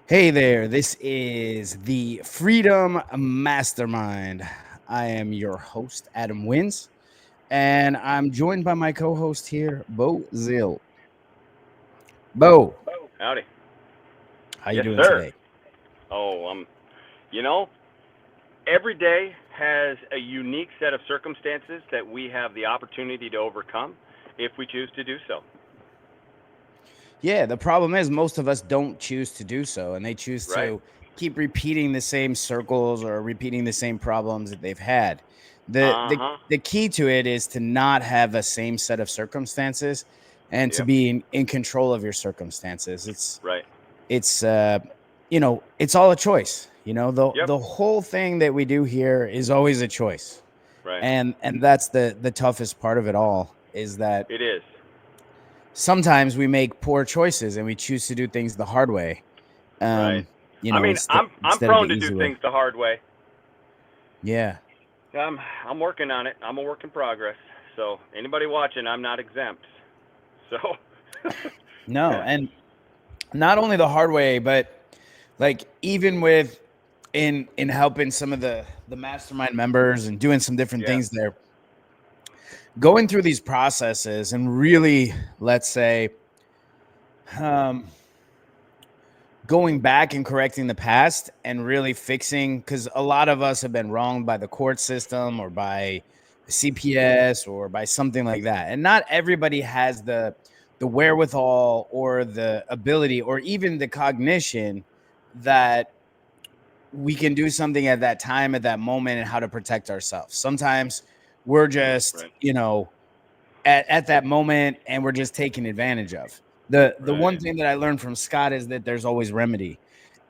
Hey there, this is the Freedom Mastermind. I am your host, Adam Wins, and I'm joined by my co-host here, Bo Zill. Bo, Howdy. how you Yes, doing sir. today? Oh, you know, every day has a unique set of circumstances that we have the opportunity to overcome if we choose to do so. Yeah, the problem is most of us don't choose to do so, and they choose Right? to keep repeating the same circles or repeating the same problems that they've had. The Uh the huh. the key to it is to not have a same set of circumstances and to Yep. be in control of your circumstances. Right. It's it's all a choice. The Yep. the whole thing that we do here is always a choice. Right. And that's the toughest part of it all is that It is. sometimes we make poor choices and we choose to do things the hard way. Right. Um, I mean, I'm instead of the prone to do easy way. things the hard way. Yeah. I'm working on it. I'm a work in progress. So anybody watching, I'm not exempt. So. No, and not only the hard way, but like even with in helping some of the mastermind members and doing some different Yeah. things there, going through these processes and really, let's say, um going back and correcting the past and really fixing, because a lot of us have been wronged by the court system or by CPS or by something like that, and not everybody has the wherewithal or the ability or even the cognition that we can do something at that time, at that moment, and how to protect ourselves. Sometimes we're just, Right. at that moment, and we're just taken advantage of. The one Right. thing that I learned from Scott is that there's always remedy.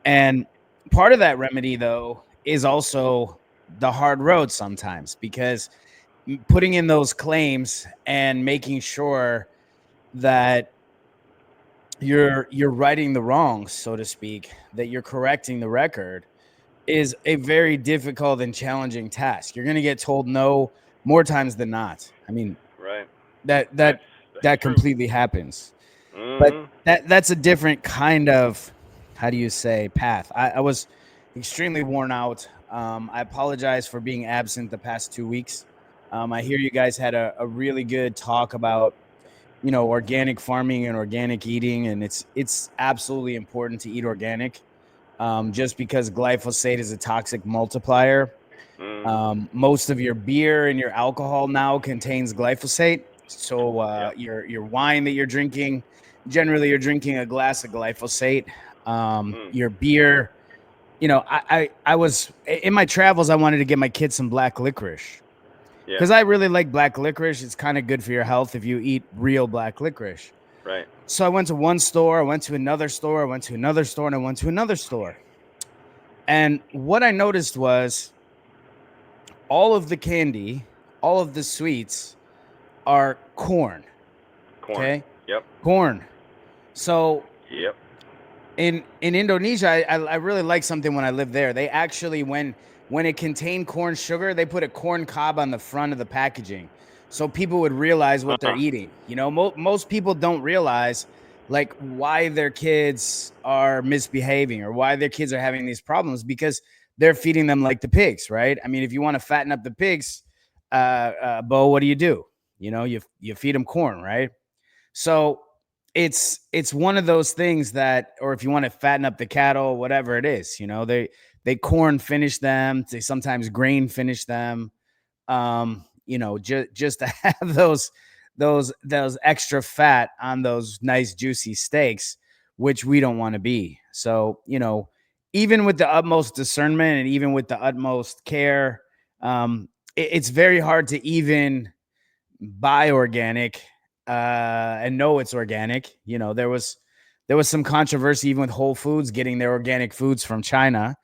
And part of that remedy, though, is also the hard road sometimes, because putting in those claims and making sure that you're righting the wrongs, so to speak, that you're correcting the record is a very difficult and challenging task. You're going to get told no more times than not. I mean, Right. that That's that that's that true. completely happens. But Mhm. that's a different kind of, how do you say, path. I was extremely worn out. I apologize for being absent the past 2 weeks. I hear you guys had a really good talk about organic farming and organic eating, and it's absolutely important to eat organic. Just because glyphosate is a toxic multiplier. Mhm. Most of your beer and your alcohol now contains glyphosate. So Yep. your wine that you're drinking, generally you're drinking a glass of glyphosate. Mm. Your beer, I was in my travels. I wanted to get my kids some black licorice Yeah. because I really like black licorice. It's kind of good for your health if you eat real black licorice. Right. So I went to one store, I went to another store, I went to another store, and I went to another store. And what I noticed was all of the candy, all of the sweets are corn. Corn. Okay. Yep. Corn. So Yep. in Indonesia, I really like something when I lived there. They actually, when it contained corn sugar, they put a corn cob on the front of the packaging so people would realize what they're Huh. eating. Most people don't realize like why their kids are misbehaving or why their kids are having these problems because they're feeding them like the pigs, right? I mean, if you want to fatten up the pigs, Bo, what do? You feed them corn, right? So it's one of those things that, or if you want to fatten up the cattle, whatever it is, they corn finish them. They sometimes grain finish them. Just to have those extra fat on those nice juicy steaks, which we don't want to be. So even with the utmost discernment and even with the utmost care, it's very hard to even buy organic and know it's organic. There was some controversy even with Whole Foods getting their organic foods from China,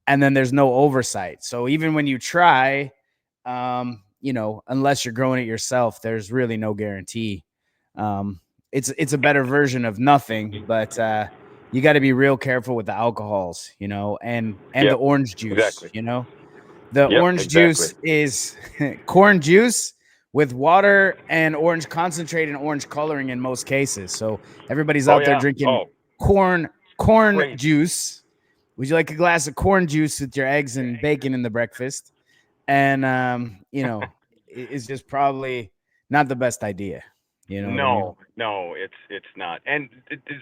and then there's no oversight. So even when you try, unless you're growing it yourself, there's really no guarantee. Um, it's a better version of nothing, but you got to be real careful with the alcohols, and the Yep. orange juice. Exactly. The Yep. orange Exactly. juice is corn juice with water and orange concentrate and orange coloring in most cases. So everybody's Oh out there yeah. drinking Oh, corn corn crazy. juice. would you like a glass of corn juice with your eggs and bacon in the breakfast? And it's just probably not the best idea. You know what I mean? No, no, it's not. And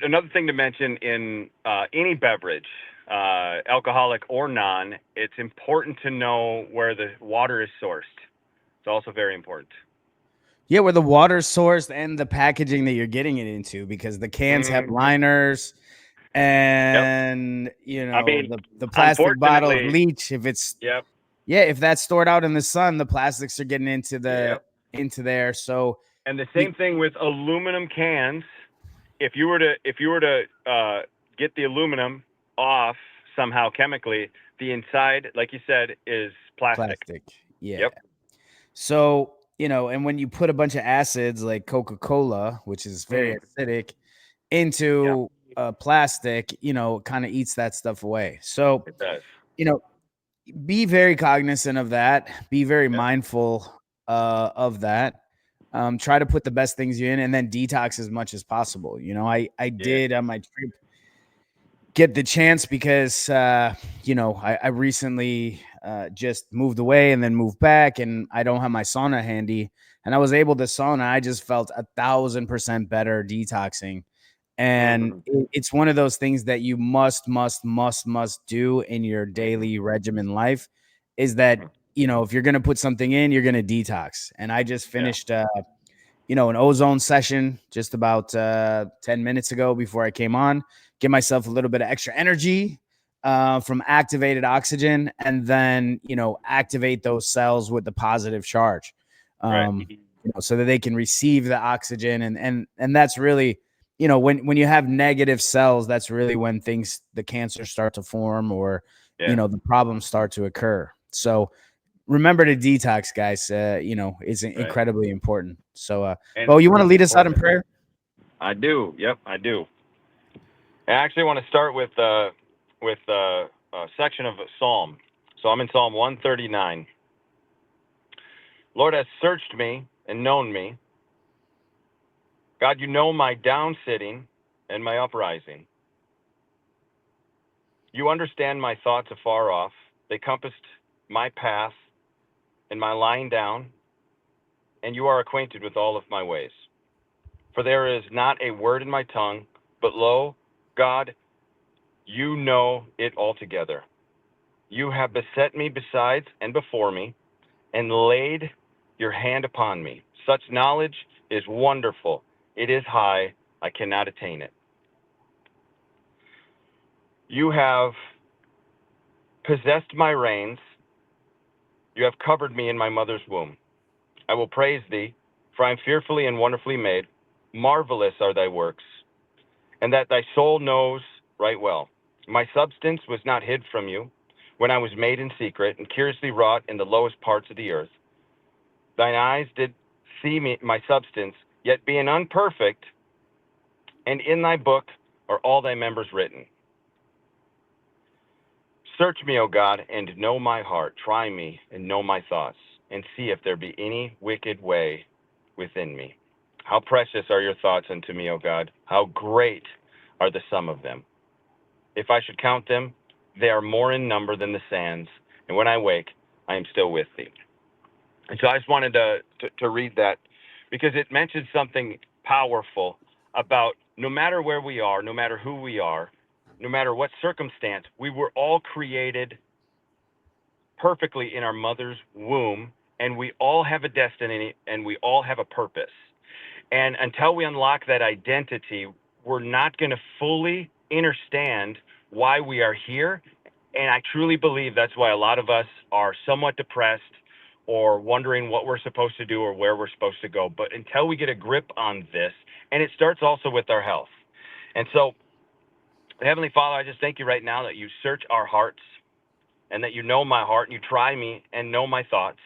another thing to mention in any beverage, alcoholic or non, it's important to know where the water is sourced. It's also very important. Yeah, where the water's sourced and the packaging that you're getting it into, because the cans have Mm, liners, yep. and I mean, the plastic bottles unfortunately, leach if it's yep, yeah, if that's stored out in the sun, the plastics are getting yep. into there. So And the you same thing with aluminum cans. If you were to get the aluminum off somehow chemically, the inside, like you said, is plastic. plastic. Yeah. Yep. So, and when you put a bunch of acids like Coca-Cola, which is very Mm, acidic, yeah, into plastic, it kind of eats that stuff away. So, it does. you know, be very cognizant of that. Be very Yep. mindful of that. Try to put the best things you in, and then detox as much as possible. I Yeah. did on my trip get the chance because I recently just moved away and then moved back, and I don't have my sauna handy, and I was able to sauna. I just felt 1,000% better detoxing, and Hmm. it's one of those things that you must do in your Hmm. daily regimen life, is that Hmm. if you're going to put something in, you're going to detox. And I just Yeah. finished an ozone session just about 10 minutes ago before I came on. Give myself a little bit of extra energy from activated oxygen, and then, activate those cells with the positive charge, Right. so that they can receive the oxygen. And that's really, when you have negative cells, that's really when the cancer start to form, or, Yeah. the problems start to occur. So, remember to detox, guys. Is Right. incredibly important. So, And Bo, you want to lead us out in prayer? I do. Yep, I do. I actually want to start with a section of a psalm. So I'm in Psalm 139. Lord has searched me and known me. God, you know my down sitting and my uprising. You understand my thoughts afar off. They compassed my path and my lying down, and you are acquainted with all of my ways. For there is not a word in my tongue, but lo, God, you know it altogether. You have beset me besides and before me, and laid your hand upon me. Such knowledge is wonderful. It is high. I cannot attain it. You have possessed my reins. You have covered me in my mother's womb. I will praise thee, for I am fearfully and wonderfully made. Marvelous are thy works, and that thy soul knows right well. My substance was not hid from you when I was made in secret and curiously wrought in the lowest parts of the earth. Thine eyes did see me, my substance, yet being unperfect, and in thy book are all thy members written. Search me, O God, and know my heart. Try me and know my thoughts, and see if there be any wicked way within me. How precious are your thoughts unto me, O God. How great are the sum of them. If I should count them, they are more in number than the sands. And when I wake, I am still with thee. And so I just wanted to read that because it mentions something powerful about no matter where we are, no matter who we are, no matter what circumstance, we were all created perfectly in our mother's womb, and we all have a destiny and we all have a purpose. And until we unlock that identity, we're not going to fully understand why we are here. And I truly believe that's why a lot of us are somewhat depressed or wondering what we're supposed to do or where we're supposed to go. But until we get a grip on this, and it starts also with our health. And so, Heavenly Father, I just thank you right now that you search our hearts and that you know my heart and you try me and know my thoughts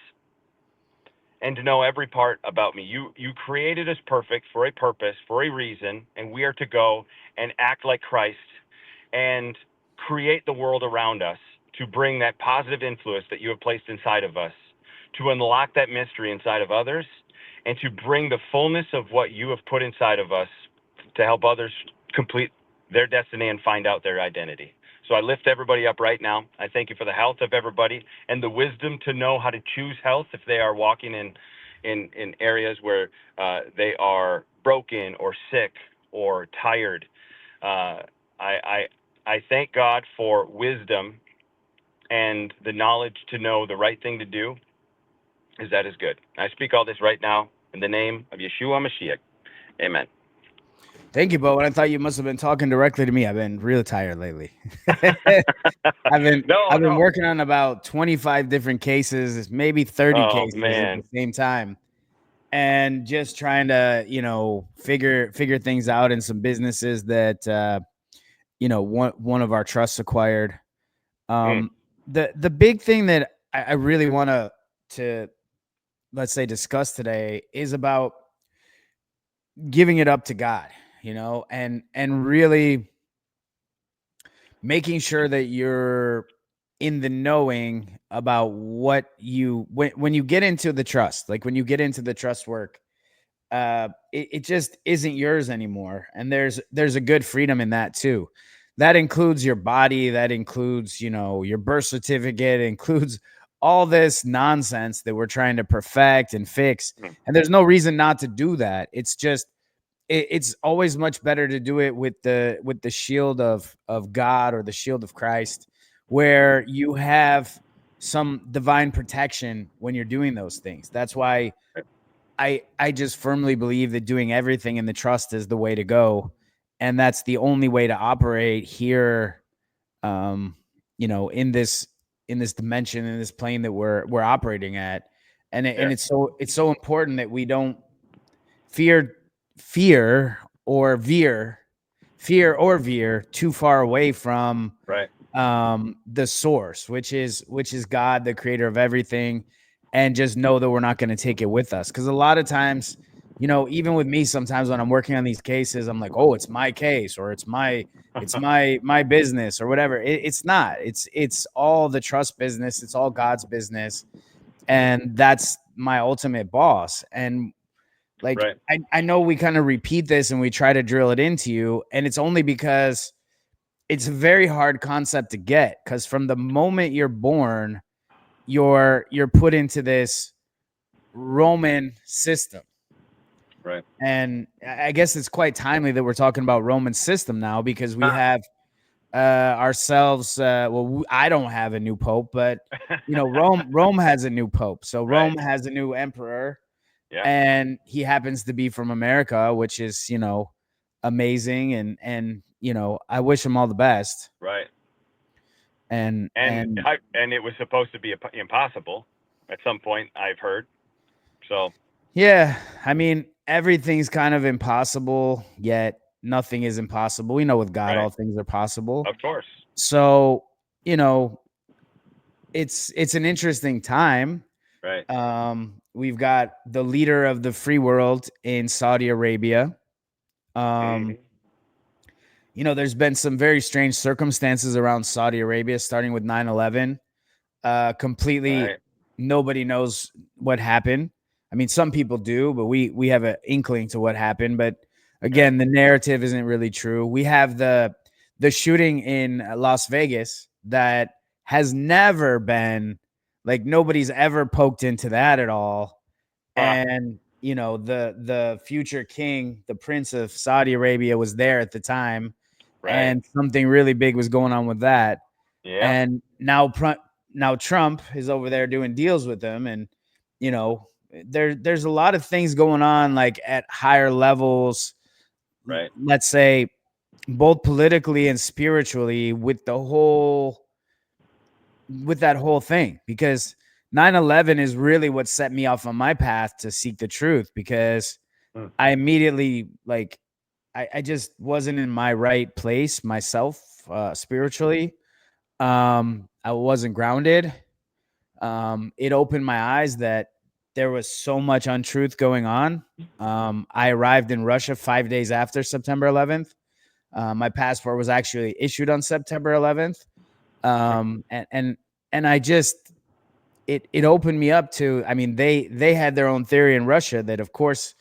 and to know every part about me. You created us perfect for a purpose, for a reason, and we are to go and act like Christ and create the world around us to bring that positive influence that you have placed inside of us, to unlock that mystery inside of others, and to bring the fullness of what you have put inside of us to help others complete their destiny and find out their identity. So I lift everybody up right now. I thank you for the health of everybody and the wisdom to know how to choose health if they are walking in areas where they are broken or sick or tired. Uh, I, I thank God for wisdom and the knowledge to know the right thing to do, is that is good. I speak all this right now in the name of Yeshua Mashiach. Amen. Thank you, Bo. And I thought you must have been talking directly to me. I've been really tired lately. I've been No, I've been no. working on about 25 different cases, maybe 30 Oh cases at the man. same time. And just trying to, figure things out in some businesses that one of our trusts acquired. Mm, The big thing that I really want to let's say discuss today is about giving it up to God, and really making sure that you're in the knowing about what when you get into the trust, like when you get into the trust work, it just isn't yours anymore. And there's a good freedom in that too. That includes your body, that includes, your birth certificate, includes all this nonsense that we're trying to perfect and fix. mm, And there's no reason not to do that. It's just it's always much better to do it with the shield of God or the shield of Christ, where you have some divine protection when you're doing those things. That's why I just firmly believe that doing everything in the trust is the way to go, and that's the only way to operate here. Um, in this dimension, in this plane that we're operating at, and yeah. it's so important that we don't fear fear or veer fear or veer too far away from Right. the source, which is God, the creator of everything, and just know that we're not going to take it with us. Because a lot of times, even with me, sometimes when I'm working on these cases, I'm like, oh, it's my case, or it's my business, or whatever. It's not. It's all the trust business. It's all God's business, and that's my ultimate boss. And like Right. I know we kind of repeat this and we try to drill it into you, and it's only because it's a very hard concept to get, because from the moment you're born, you're put into this Roman system. Right. And I guess it's quite timely that we're talking about Roman system now, because we Ah. have ourselves I don't have a new pope, but Rome has a new pope. So Right. Rome has a new emperor, Yeah. and he happens to be from America, which is, amazing. And I wish him all the best. Right. And and And it was supposed to be impossible at some point, I've heard. So yeah, I mean, everything's kind of impossible, yet nothing is impossible. We know with God right. all things are possible. Of course. So, you know, it's an interesting time. Right. We've got the leader of the free world in Saudi Arabia. Um, Hmm. there's been some very strange circumstances around Saudi Arabia, starting with 9/11. Completely Right. nobody knows what happened. I mean, some people do, but we have an inkling to what happened. But Right. again, the narrative isn't really true. We have the shooting in Las Vegas that has never been, like, nobody's ever poked into that at all. Huh. And the future king, the prince of Saudi Arabia, was there at the time, Right. and something really big was going on with that. Yeah. And now Trump is over there doing deals with them, and there's a lot of things going on, like at higher levels, Right. let's say, both politically and spiritually, with that whole thing, because 9/11 is really what set me off on my path to seek the truth, because Hmm. I immediately, like, I just wasn't in my right place myself, spiritually. I wasn't grounded. It opened my eyes that there was so much untruth going on. I arrived in Russia 5 days after September 11th. My passport was actually issued on September 11th. And I just, it opened me up to, I mean, they had their own theory in Russia that, of course,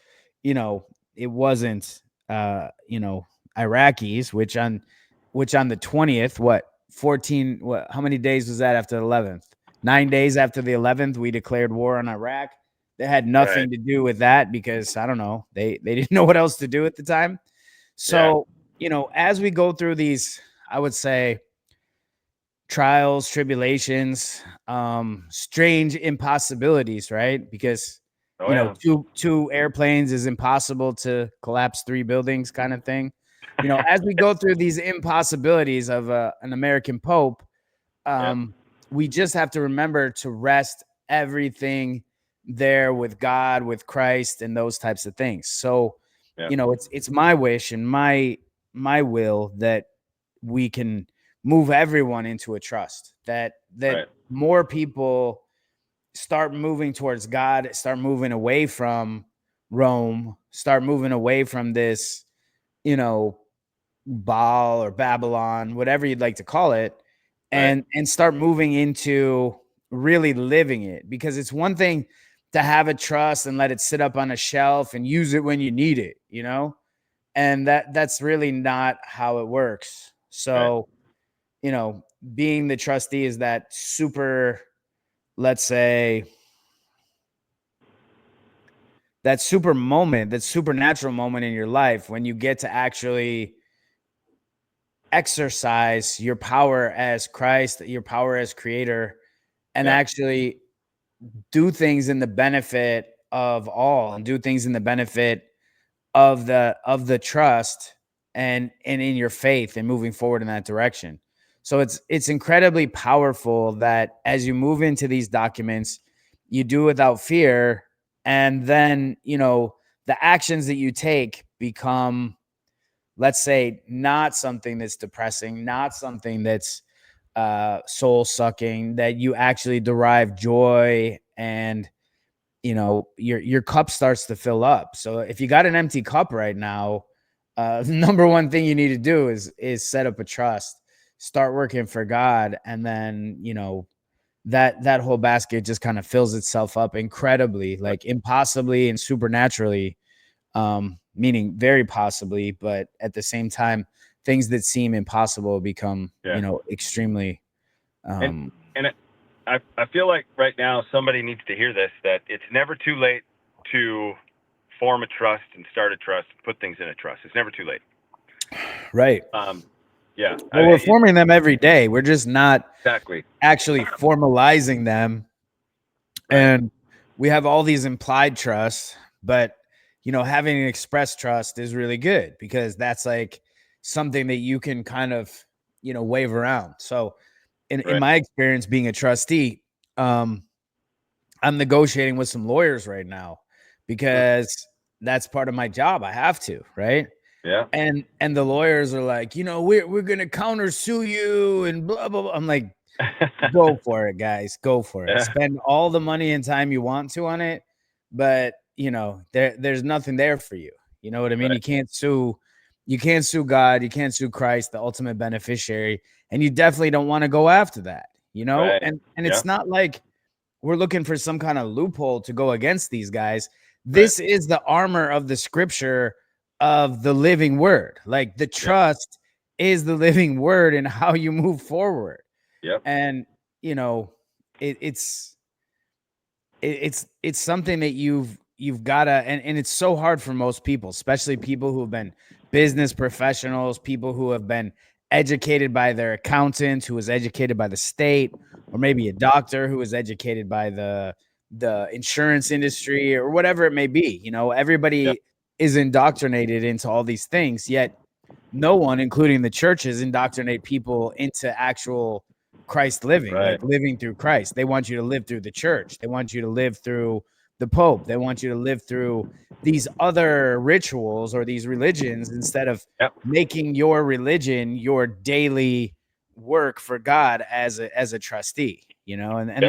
it wasn't, Iraqis, which on the 20th, what, 14, how many days was that after the 11th? 9 days after the 11th, we declared war on Iraq. They had nothing to do with that because I don't know, they didn't know what else to do at the time. So, as we go through these, I would say, trials, tribulations, strange impossibilities, right? Because two airplanes is impossible to collapse three buildings, kind of thing. As we go through these impossibilities of an American Pope, we just have to remember to rest everything there with God, with Christ, and those types of things. So, it's my wish and my will that we can move everyone into a trust, that more people start moving towards God, start moving away from Rome, start moving away from this, Baal or Babylon, whatever you'd like to call it, and start moving into really living it. Because it's one thing to have a trust and let it sit up on a shelf and use it when you need it, and that's really not how it works. So, being the trustee is that super, let's say, that super moment, that supernatural moment in your life when you get to actually exercise your power as Christ, your power as creator, and actually do things in the benefit of all, and do things in the benefit of the trust and in your faith and moving forward in that direction. So it's incredibly powerful that as you move into these documents, you do without fear, and then the actions that you take become, let's say, not something that's depressing, not something that's soul sucking, that you actually derive joy, and your cup starts to fill up. So if you got an empty cup right now, the number one thing you need to do is set up a trust, start working for God, and then that whole basket just kind of fills itself up incredibly, like impossibly and supernaturally, meaning very possibly, but at the same time, things that seem impossible become extremely and I feel like right now somebody needs to hear this, that it's never too late to form a trust and start a trust, put things in a trust. It's never too late. Right. Yeah. Well, we're forming them every day. We're just not exactly actually formalizing them. Right. And we have all these implied trusts, but having an express trust is really good because that's like something that you can kind of, wave around. So in my experience being a trustee, I'm negotiating with some lawyers right now because that's part of my job. I have to, right? Yeah. And the lawyers are like, we're gonna countersue you and blah blah blah. I'm like, go for it, guys. Go for it. Spend all the money and time you want to on it, but there's nothing there for you. You know what I mean? Right. You can't sue God, you can't sue Christ, the ultimate beneficiary, and you definitely don't want to go after that, Right. And it's not like we're looking for some kind of loophole to go against these guys. This is the armor of the scripture of the living word. Like the trust is the living word and how you move forward. Yep. And it's something that you've gotta, and it's so hard for most people, especially people who have been business professionals, people who have been educated by their accountant, who was educated by the state, or maybe a doctor who was educated by the insurance industry or whatever it may be. Everybody is indoctrinated into all these things, yet no one, including the churches, indoctrinate people into actual Christ living, like living through Christ. They want you to live through the church. They want you to live through the Pope. They want you to live through these other rituals or these religions instead of making your religion your daily work for God as a trustee, and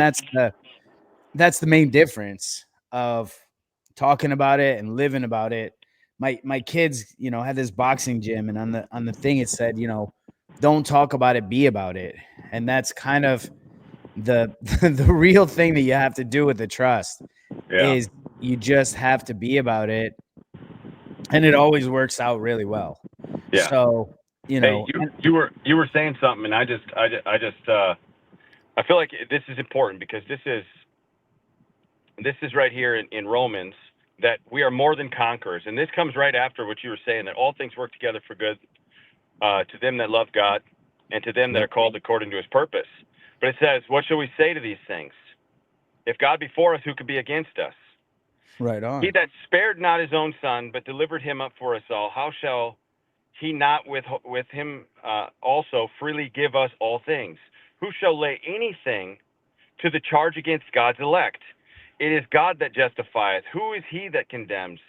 that's the main difference of talking about it and living about it. My kids, had this boxing gym, and on the thing it said, don't talk about it, be about it. And that's kind of the the real thing that you have to do with the trust is you just have to be about it, and it always works out really well. So you Hey, know, and you were saying something, and I feel like this is important because this is right here in Romans, that we are more than conquerors, and this comes right after what you were saying, that all things work together for good, to them that love God and to them that yep, are called according to his purpose. But it says, what shall we say to these things? If God be for us, who could be against us? right He on. that spared not his own son, but delivered him up for us all, how shall he not with him also freely give us all things? Who shall lay anything to the charge against God's elect? It is God that justifieth. Who is he that condemns?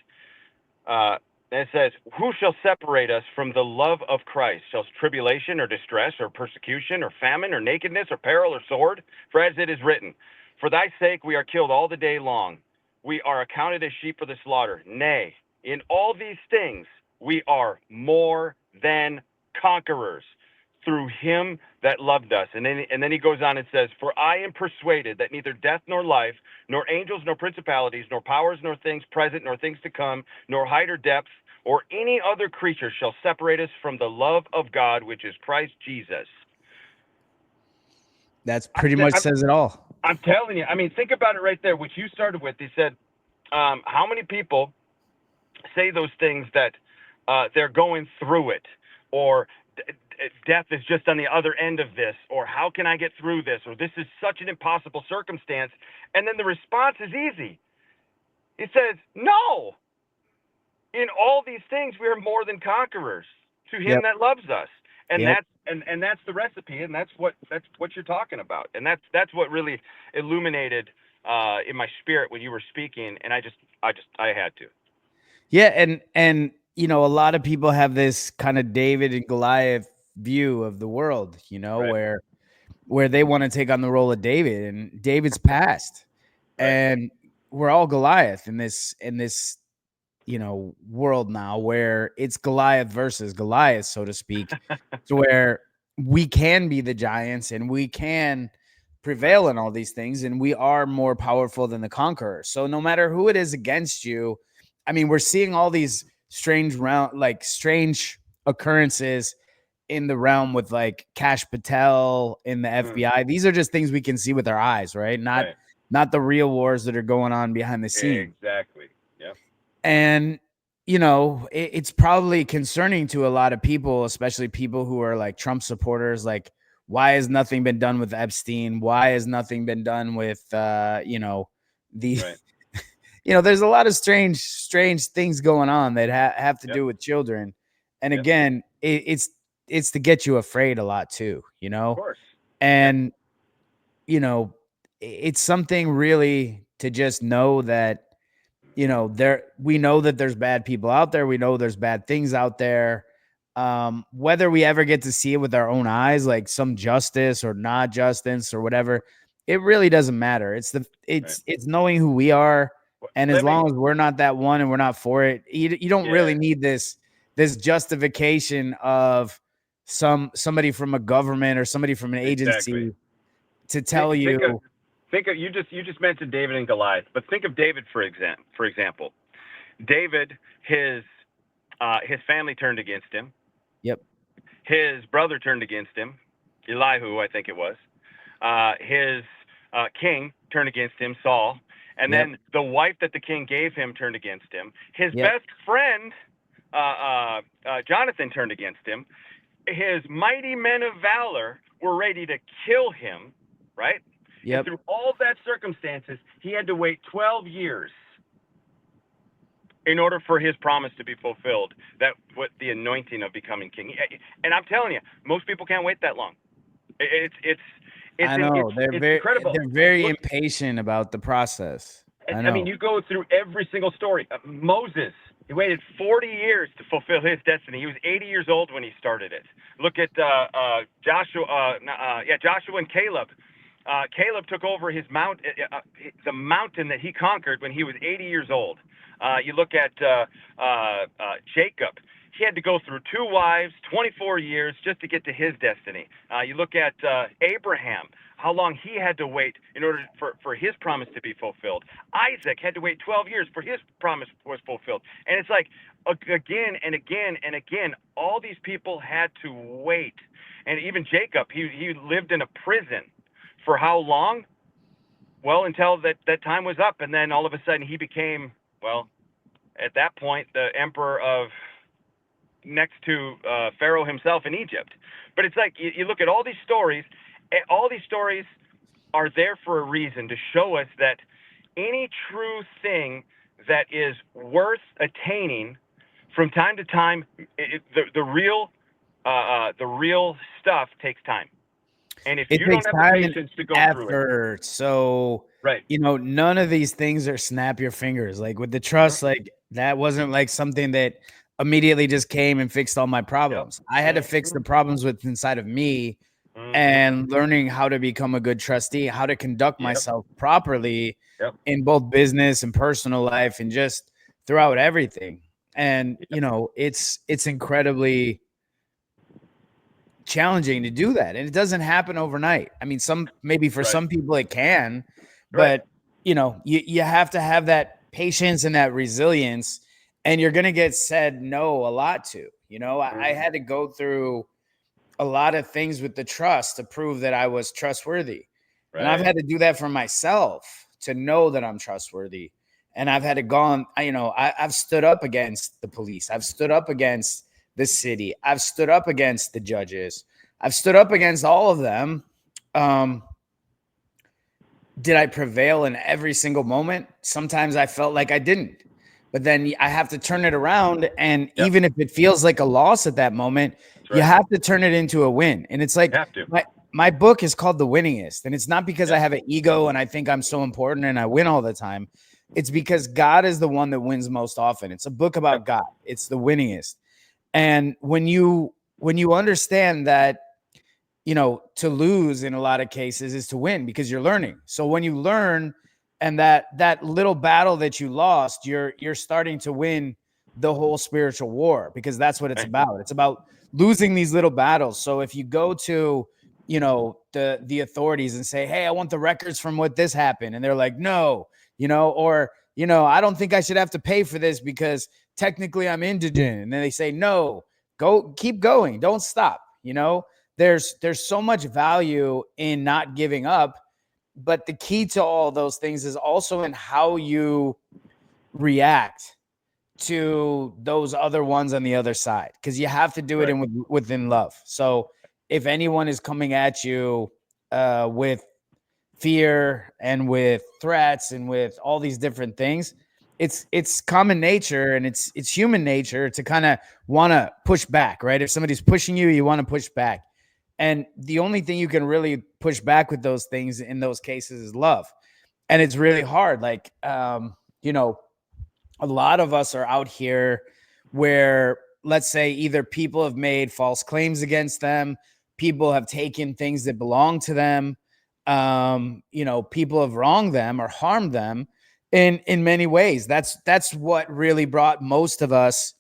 Uh, and it says, who shall separate us from the love of Christ? Shall tribulation or distress or persecution or famine or nakedness or peril or sword? For as it is written, for thy sake we are killed all the day long. We are accounted as sheep for the slaughter. Nay, in all these things we are more than conquerors through him that loved us. And then he goes on and says, for I am persuaded that neither death nor life, nor angels, nor principalities, nor powers, nor things present, nor things to come, nor height or depth, or any other creature shall separate us from the love of God, which is Christ Jesus. That's I pretty said, much says it all. I'm telling you, I mean, think about it right there, which you started with. He said, how many people say those things that they're going through it, or death is just on the other end of this, or how can I get through this, or this is such an impossible circumstance? And then the response is easy. He says, no, in all these things we are more than conquerors to him Yep, that loves us. And yep. that's the recipe, and that's what you're talking about. And that's what really illuminated in my spirit when you were speaking, and I had to. Yeah, and a lot of people have this kind of David and Goliath view of the world, Right, where they want to take on the role of David, and David's past, right, and we're all Goliath in this world now, where it's Goliath versus Goliath, so to speak, to where we can be the giants and we can right, prevail in all these things, and we are more powerful than the conqueror. So no matter who it is against you, I mean, we're seeing all these strange occurrences in the realm with like Cash Patel in the mm, FBI. These are just things we can see with our eyes, right? Not right. not the real wars that are going on behind the scene. Exactly. Yep. And it's probably concerning to a lot of people, especially people who are like Trump supporters. Like, why has nothing been done with Epstein? Why has nothing been done with the Right. there's a lot of strange things going on that have to Yep. do with children. And Yep. again, it's to get you afraid a lot too, Of course. Yeah. and it's something really to just know that we know that there's bad people out there. We know there's bad things out there. Whether we ever get to see it with our own eyes, like some justice or not justice or whatever, it really doesn't matter. It's the Right. it's knowing who we are, and as Let me. long as we're not that one and we're not for it, you don't really Yeah. need this justification of somebody from a government or somebody from an Exactly. agency to Think. tell Think of. you. Think of. You just mentioned David and Goliath, but think of David For example, David, his family turned against him. Yep, His brother turned against him. Elihu, I think it was. His king turned against him, Saul, and yep, then the wife that the king gave him turned against him. His yep, best friend, Jonathan, turned against him. His mighty men of valor were ready to kill him, right? And yep. through all of that circumstances, he had to wait 12 years in order for his promise to be fulfilled, that what the anointing of becoming king. And I'm telling you, most people can't wait that long. It's it's I know it's incredible. they're very Look, impatient about the process. I I mean, know. you go through every single story. Moses, he waited 40 years to fulfill his destiny. He was 80 years old when he started it. Look at Joshua. Joshua and Caleb. Caleb took over his the mountain that he conquered when he was 80 years old. You look at Jacob. He had to go through two wives, 24 years just to get to his destiny. You look at Abraham, how long he had to wait in order for his promise to be fulfilled. Isaac had to wait 12 years for his promise was fulfilled. And it's like again and again and again, all these people had to wait. And even Jacob, he lived in a prison for how long? Well, until that time was up, and then all of a sudden he became, well, at that point, the emperor of next to Pharaoh himself in Egypt. But it's like you look at all these stories. All these stories are there for a reason, to show us that any true thing that is worth attaining, from time to time, the real stuff takes time. And if It you don't takes have the time and patience to go through it, effort. So, right? none of these things are snap your fingers. Like with the Mm-hmm. trust, like that wasn't like something that immediately just came and fixed all my Yep. problems. I had to fix Mm-hmm. the problems with inside of me, Mm-hmm. and learning how to become a good trustee, how to conduct Yep. myself properly Yep. in both business and personal life and just throughout everything. And, Yep. it's incredibly challenging to do that, and it doesn't happen overnight. I mean, maybe for Right. some people it can, Right. but you have to have that patience and that resilience, and you're going to get said no a lot to. I Mm-hmm. had to go through a lot of things with the trust to prove that I was trustworthy, and I've Right. had to do that for myself to know that I'm trustworthy. And I've had to go on, I've stood up against the police. I've stood up against the city. I've stood up against the judges. I've stood up against all of them. Um, did I prevail in every single moment? Sometimes I felt like I didn't. But then I have to turn it around. And Yep. even if it feels like a loss at that moment, That's you right. have to turn it into a win. And it's like Have to. my book is called The Winningest. And it's not because I Yep. have an ego and I think I'm so important and I win all the time. It's because God is the one that wins most often. It's a book about Yep. God. It's the winningest. And when you understand that, to lose in a lot of cases is to win, because you're learning. So when you learn, and that little battle that you lost, you're starting to win the whole spiritual war, because that's what it's Right. about. It's about losing these little battles. So if you go to, the authorities and say, "Hey, I want the records from what this happened," and they're like, "No," or "I don't think I should have to pay for this because technically I'm indigent," and then they say, "No, keep going, don't stop." There's so much value in not giving up, but the key to all those things is also in how you react to those other ones on the other side, because you have to do it Right. within love. So if anyone is coming at you with fear and with threats and with all these different things, it's common nature, and it's human nature to kind of want to push back, right? If somebody's pushing you, you want to push back. And the only thing you can really push back with those things in those cases is love. And it's really hard. Like, a lot of us are out here where, let's say, either people have made false claims against them, people have taken things that belong to them, people have wronged them or harmed them in many ways. That's what really brought most of us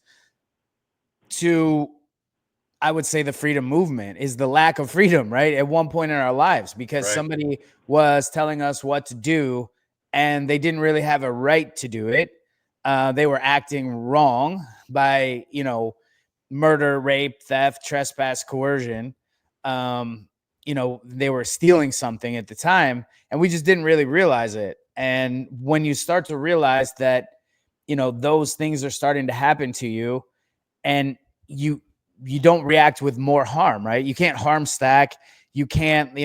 to, I would say, the freedom movement, is the lack of freedom, right? At one point in our lives, because Right. somebody was telling us what to do and they didn't really have a right to do it. They were acting wrong by, murder, rape, theft, trespass, coercion. They were stealing something at the time, and we just didn't really realize it. And when you start to realize that, those things are starting to happen to you, and you don't react with more harm, right? You can't harm stack. You can't,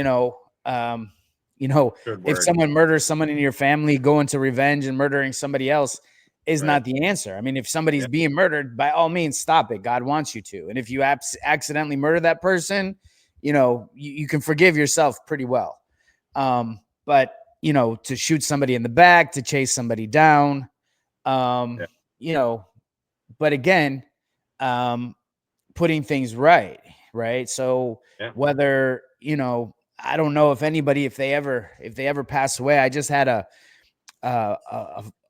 um, you know, Good if word. someone murders someone in your family, going to revenge and murdering somebody else is Right. not the answer. I mean, if somebody's Yep. being murdered, by all means, stop it. God wants you to. And if you accidentally murder that person, you can forgive yourself pretty well. But to shoot somebody in the back, to chase somebody down, um, Yeah. you know, but again, um, putting things right, right? So Yeah. whether, I don't know if anybody, if they ever pass away. I just had a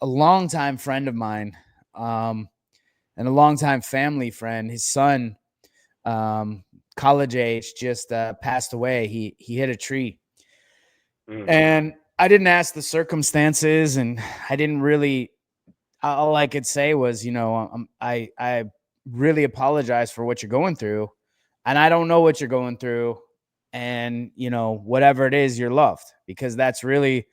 longtime friend of mine, and a longtime family friend. His son, um, college age, just passed away. He hit a tree, Mm. and I didn't ask the circumstances, and I didn't really all I could say was, I really apologize for what you're going through, and I don't know what you're going through, and whatever it is, you're loved, because that's really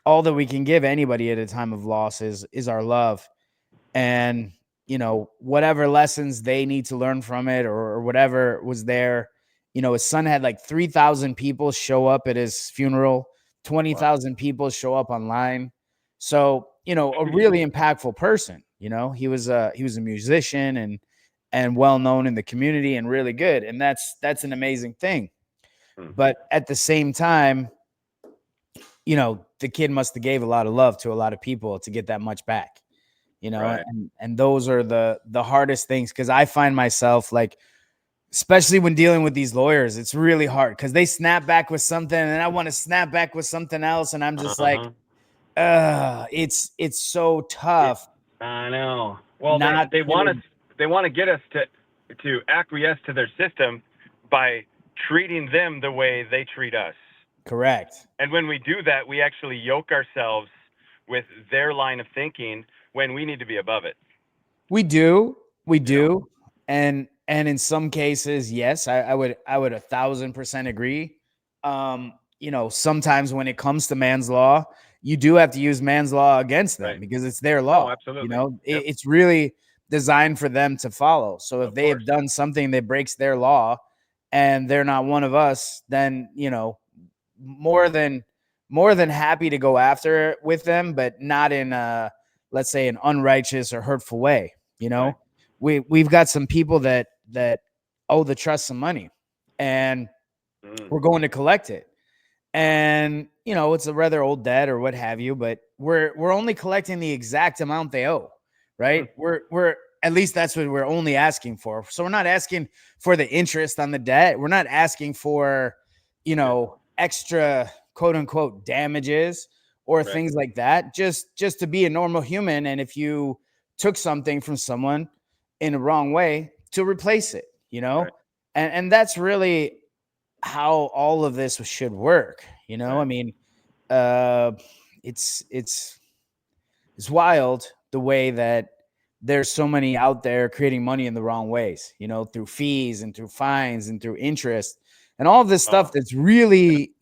all that we can give anybody at a time of loss is our love. And whatever lessons they need to learn from it, or whatever was there. His son had like 3,000 people show up at his funeral, Wow. 20,000 people show up online. So a really impactful person. He was a musician, and well known in the community, and really good, and that's an amazing thing. Hmm. But at the same time, the kid must have gave a lot of love to a lot of people to get that much back. Right. And those are the hardest things, because I find myself, like, especially when dealing with these lawyers, it's really hard because they snap back with something and I want to snap back with something else, and I'm just like, Uh-huh. it's so Yeah, tough I know. Well, not they want us, to. they want to get us to acquiesce to their system by treating them the way they treat us. Correct. And when we do that, we actually yoke ourselves with their line of thinking when we need to be above it. We do. We You know? do. And in some cases, yes, I would 1,000% agree. Sometimes when it comes to man's law, you do have to use man's law against them Right. because it's their Oh, law. absolutely. Yep. It's really designed for them to follow. So if Of they course. have done something that breaks their law and they're not one of us, then more than more than happy to go after it with them, but not in let's say, an unrighteous or hurtful way. You Right. know, we've got some people that owe the trust some money, and Mm. we're going to collect it. And it's a rather old debt or what have you, but we're only collecting the exact amount they owe, right? Mm. We're at least that's what we're only asking for. So we're not asking for the interest on the debt. We're not asking for Good. extra quote unquote damages or Right. things like that. Just to be a normal human, and if you took something from someone in a wrong way, to replace it. Right. And that's really how all of this should work. I Right. mean, uh, it's wild the way that there's so many out there creating money in the wrong ways. Through fees and through fines and through interest and all of this stuff Oh, that's really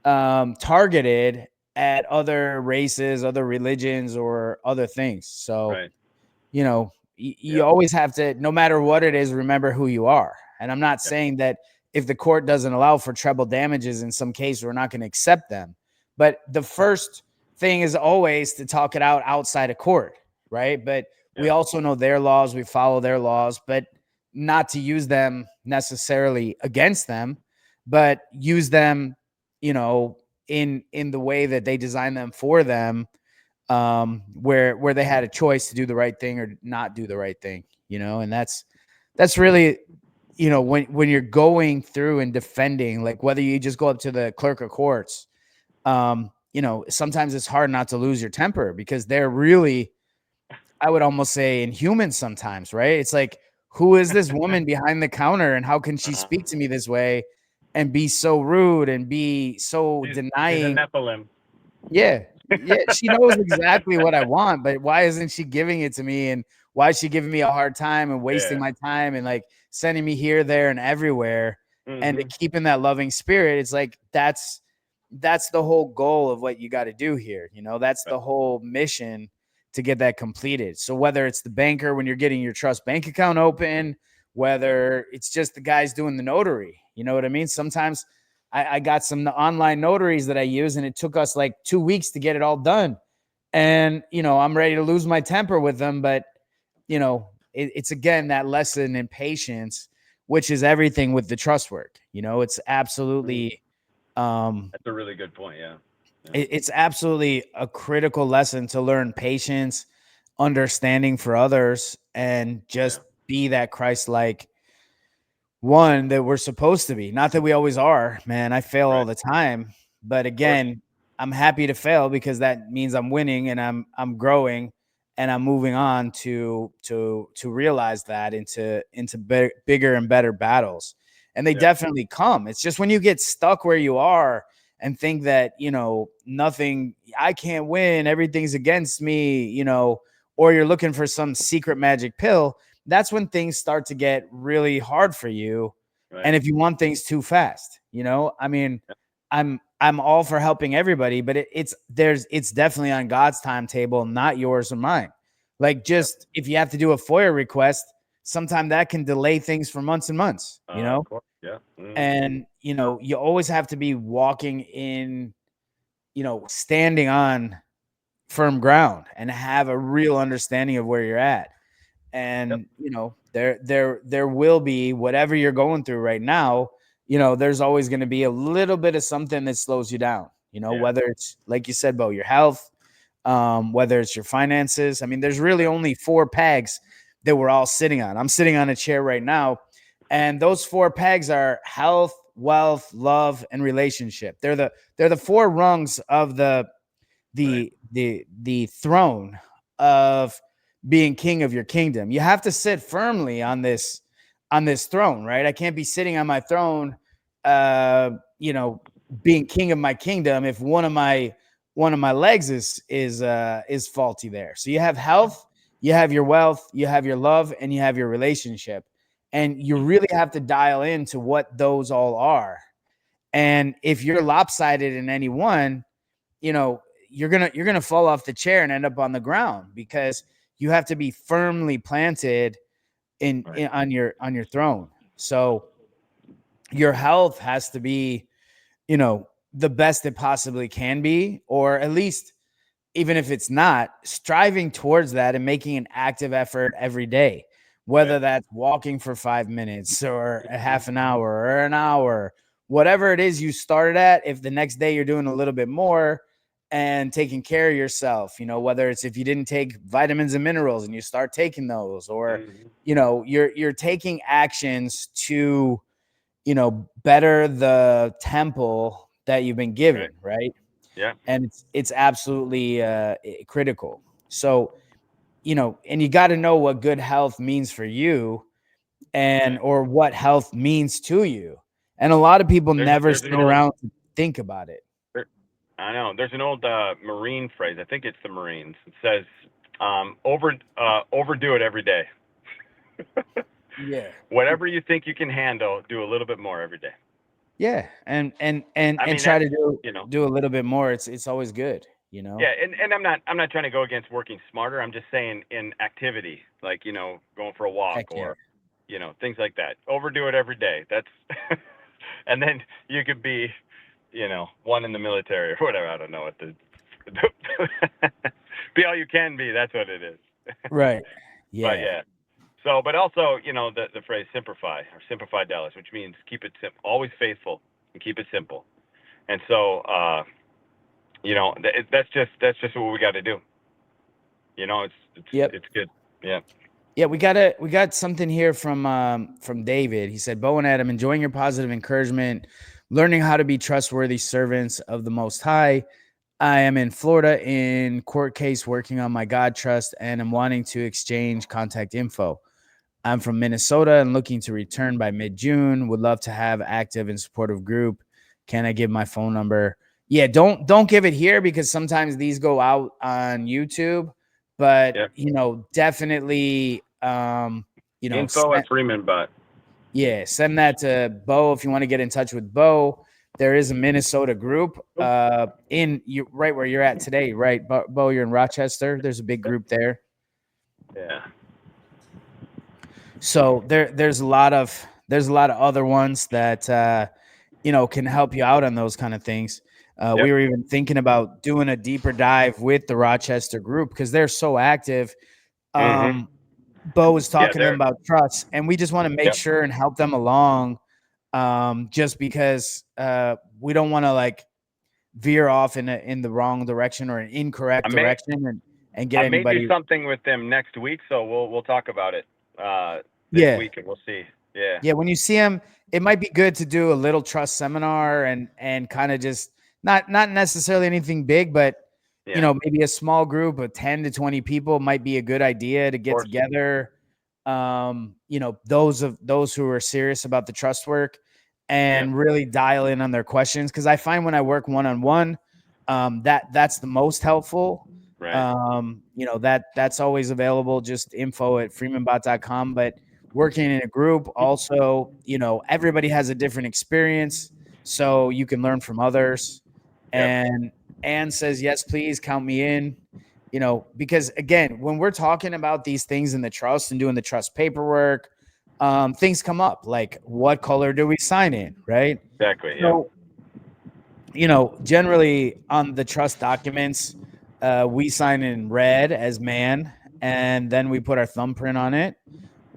targeted at other races, other religions, or other things. So right. you Yep. always have to, no matter what it is, remember who you are. And I'm not Yep. saying that if the court doesn't allow for treble damages in some case, we're not going to accept them. But the first thing is always to talk it out outside of court, right? But we Yep. also know their laws, we follow their laws, but not to use them necessarily against them, but use them, in the way that they design them for them, where they had a choice to do the right thing or not do the right thing. And that's really, when you're going through and defending, like, whether you just go up to the clerk of courts, sometimes it's hard not to lose your temper because they're really, I would almost say, inhuman sometimes, right? It's like, who is this woman behind the counter and how can she Uh-huh. speak to me this way and be so rude and be so She's a denying? Nephilim. Yeah. Yeah, she knows exactly what I want, but why isn't she giving it to me? And why is she giving me a hard time and wasting Yeah. my time and, like, sending me here, there, and everywhere? And to Mm-hmm. keep in that loving spirit, it's like that's the whole goal of what you got to do here. That's Right. the whole mission to get that completed. So whether it's the banker when you're getting your trust bank account open, Yep. whether it's just the guys doing the notary, you know what I mean? Sometimes I got some online notaries that I use, and it took us like 2 weeks to get it all done. And, I'm ready to lose my temper with them. But, it's again that lesson in patience, which is everything with the trust work. It's Mm. absolutely, That's a really good point. Yeah. Yeah. it's absolutely a critical lesson to learn patience, understanding for others, and Yeah. just be that Christ like one that we're supposed to be. Not that we always are, man. I fail all Right. the time, but Of course. again, I'm happy to fail because that means I'm winning and I'm growing and I'm moving on to realize that into bigger and better battles. And they Yep. definitely come. It's just when you get stuck where you are and think that, nothing, I can't win, everything's against me, or you're looking for some secret magic pill, that's when things start to get really hard for you. Right. And if you want things too fast, I mean, I'm all for helping everybody, but it's definitely on God's timetable, not yours or mine. Like, Yep. just if you have to do a FOIA request, sometimes that can delay things for months and months, Of course. Yeah. and you always have to be walking in, standing on firm ground and have a real understanding of where you're at. Yep. And there will be, whatever you're going through right now, there's always going to be a little bit of something that slows you down, Yeah. whether it's, like you said, Bo, your health, whether it's your finances. I mean, there's really Right. only four pegs that we're all sitting on. I'm sitting on a chair right now, and those four pegs are health, wealth, love, and relationship. They're the four rungs of Right. the throne of being king of your kingdom. You have to sit firmly on this throne, right? I can't be sitting on my throne, uh, being king of my kingdom if one of my legs is faulty there. So you have health, you have your wealth, you have your love, and you have your relationship. And you really have to dial into what those all are. And if you're lopsided in any one, you know, you're gonna fall off the chair and end up on the ground, because you have to be firmly planted Right. on your throne. So your health has to be, the best it possibly can be, or at least, even if it's not, striving towards that and making an active effort every day, Right. whether that's walking for 5 minutes or a half an hour or an hour, whatever it is you started at. If the next day you're doing a little bit more and taking care of yourself, whether it's, if you didn't take vitamins and minerals and you start taking those, or, Mm-hmm. you're taking actions to, better the temple that you've been Right. given, right? Yeah. And it's absolutely critical. So, and you got to know what good health means for you, and Right. or what health means to you. And a lot of people never There's an sit old around to think about it. there, I know there's an old Marine phrase. I think it's the Marines. It says, overdo it every day. Yeah. Whatever you think you can handle, do a little bit more every day. Yeah, and I mean try that's to do you know do a little bit more. It's always good. yeah, and I'm not trying to go against working smarter. I'm just saying in activity, like going for a walk Heck yeah. or things like that. Overdo it every day. That's and then you could be one in the military or whatever. I don't know what the be all you can be. That's what it is. Right. But Yeah. yeah. So, but also, the phrase simplify or simplify Dallas, which means keep it simple, always faithful, and keep it simple. And so, that's just what we got to do. It's it's Yep. it's good. Yeah. Yeah, we got something here from David. He said, Bo and Adam, enjoying your positive encouragement, learning how to be trustworthy servants of the Most High. I am in Florida in court case working on my God trust, and I'm wanting to exchange contact info. I'm from Minnesota and looking to return by mid-June. Would love to have active and supportive group. Can I give my phone number? Yeah, don't give it here, because sometimes these go out on YouTube. But Yeah. definitely, Info at Freemanbot. yeah, send that to Bo if you want to get in touch with Bo. There is a Minnesota group in you right where you're at today, right? Bo, you're in Rochester. There's a big group there. Yeah. So there's a lot of other ones that can help you out on those kind of things. Yep. We were even thinking about doing a deeper dive with the Rochester group, because they're so active. Mhm. Bo was Yeah. talking to them There. about trust, and we just want to make Yep. sure and help them along. Just because we don't want to, like, veer off in the wrong direction or an I incorrect may direction, and get I may do anybody. something with them next week, so we'll talk about it this Yeah. week, and we'll see. Yeah. Yeah, when you see him, it might be good to do a little trust seminar, and kind of just not necessarily anything big, but Yeah. Of maybe a small group of 10 to 20 people might be a good idea to get course. together. Those who are serious about the trust work, and really dial in on their questions. Cause I find when I work one-on-one, that's the most helpful. Right. That's always available, just info@freemanbot.com. But working in a group also, everybody has a different experience. So you can learn from others. Yep. And Anne says, yes, please count me in. Because again, when we're talking about these things in the trust and doing the trust paperwork, things come up like what color do we sign in, right? Exactly. Yeah. So, generally on the trust documents, we sign in red as man, and then we put our thumbprint on it.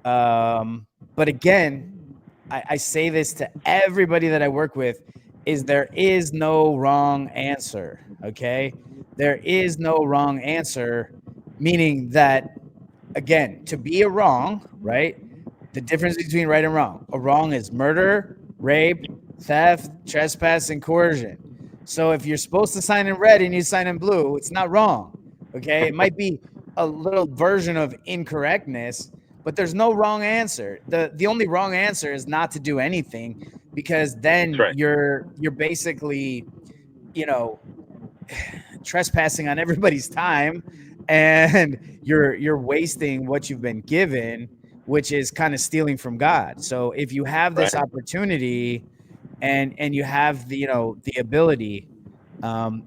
But again, I say this to everybody that I work with, is there is no wrong answer. Okay. There is no wrong answer, meaning that, again, to be a wrong, right? The difference between right and wrong. A wrong is murder, rape, theft, trespass, and coercion. So if you're supposed to sign in red and you sign in blue, it's not wrong. Okay. It might be a little version of incorrectness, but there's no wrong answer. The only wrong answer is not to do anything, because then you're basically, trespassing on everybody's time, and you're wasting what you've been given, which is kind of stealing from God. So if you have this opportunity and you have the ability,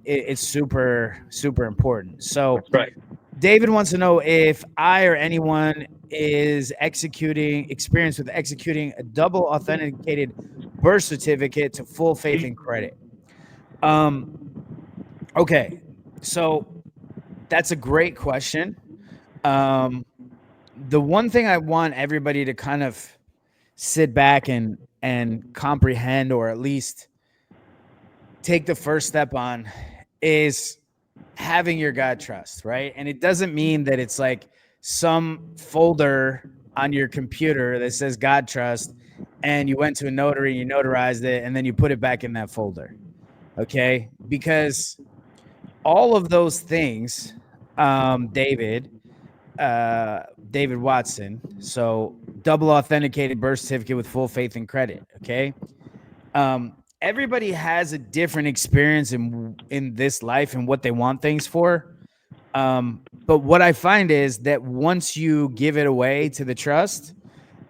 it's super, super important. So That's right. David wants to know if I or anyone is experienced with executing a double authenticated birth certificate to full faith and credit. Okay, so that's a great question. The one thing I want everybody to kind of sit back and comprehend, or at least take the first step on, is having your God trust, right? And it doesn't mean that it's like some folder on your computer that says God trust, and you went to a notary, you notarized it, and then you put it back in that folder. Okay? Because all of those things, David Watson, so double authenticated birth certificate with full faith and credit. Okay. Everybody has a different experience in this life and what they want things for. But what I find is that once you give it away to the trust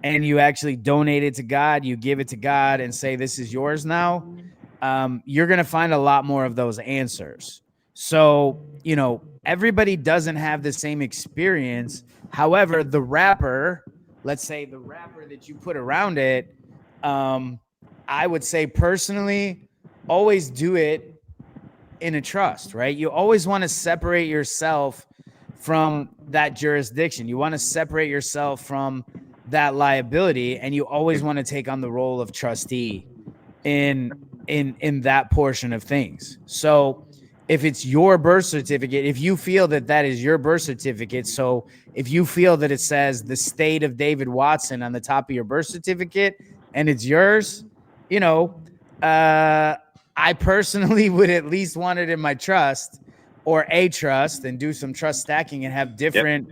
and you actually donate it to God, you give it to God and say, this is yours now, you're going to find a lot more of those answers. So, everybody doesn't have the same experience. However, the wrapper, let's say the wrapper that you put around it, I would say personally, always do it in a trust, right? You always want to separate yourself from that jurisdiction. You want to separate yourself from that liability, and you always want to take on the role of trustee in that portion of things. So if it's your birth certificate, if you feel that is your birth certificate, so if you feel that it says the state of David Watson on the top of your birth certificate and it's yours, I personally would at least want it in my trust or a trust, and do some trust stacking and have different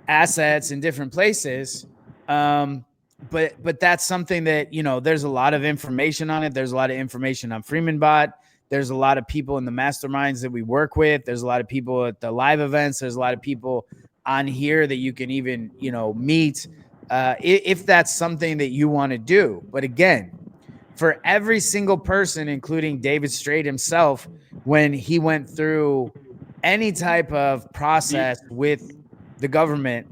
assets in different places. But that's something that, there's a lot of information on it. There's a lot of information on Freemanbot. There's a lot of people in the masterminds that we work with. There's a lot of people at the live events. There's a lot of people on here that you can even, meet, if that's something that you want to do. But again, for every single person, including David Straight himself, when he went through any type of process with the government,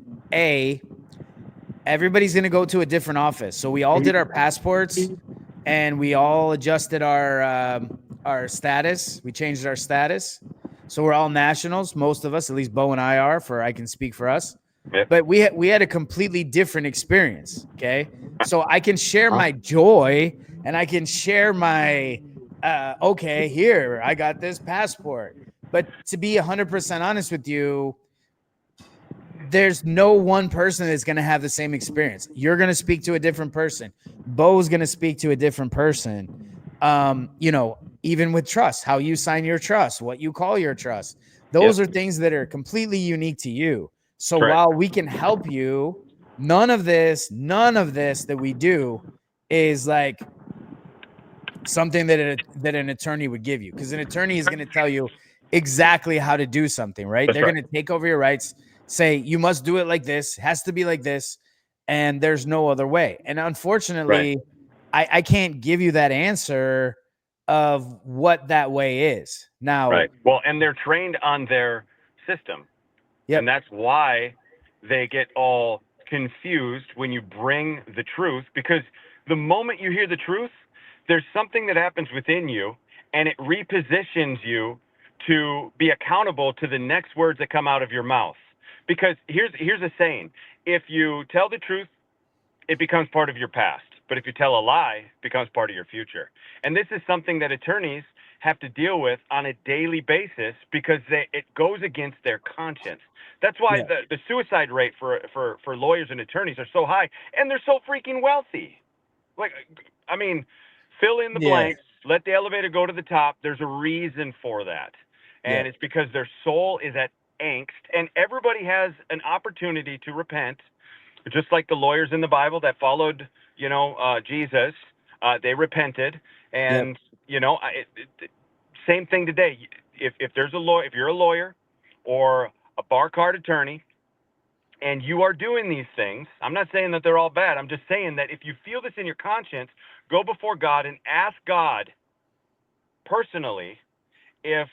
everybody's going to go to a different office. So we all did our passports and we all adjusted our status. We changed our status. So we're all nationals, most of us, at least Bo and I are, I can speak for us. Yep. But we had a completely different experience. Okay. So I can share my joy and I can share my, okay, here, I got this passport. But to be 100% honest with you, there's no one person that's going to have the same experience. You're going to speak to a different person. Bo's going to speak to a different person. Even with trust, how you sign your trust, what you call your trust, those are things that are completely unique to you. So while we can help you, none of this that we do is like something that an attorney would give you, because an attorney is going to tell you exactly how to do something, right? That's They're right. going to take over your rights, say you must do it like this, has to be like this, and there's no other way. And Right. unfortunately, I can't give you that answer of what that way is. Now, Right. Well, and they're trained on their system. And yep, that's why they get all confused when you bring the truth, because the moment you hear the truth, there's something that happens within you and it repositions you to be accountable to the next words that come out of your mouth. Because here's a saying: if you tell the truth, it becomes part of your past. But if you tell a lie, it becomes part of your future. And this is something that attorneys have to deal with on a daily basis because it goes against their conscience. That's why yeah, the suicide rate for lawyers and attorneys are so high, and they're so freaking wealthy. Like, I mean, fill in the yeah, blanks, let the elevator go to the top. There's a reason for that. yeah, And it's because their soul is at angst, and everybody has an opportunity to repent, just like the lawyers in the Bible that followed, Jesus. They repented, yep, and same thing today. If there's a lawyer, if you're a lawyer or a bar card attorney, and you are doing these things, I'm not saying that they're all bad. I'm just saying that if you feel this in your conscience, go before God and ask God personally if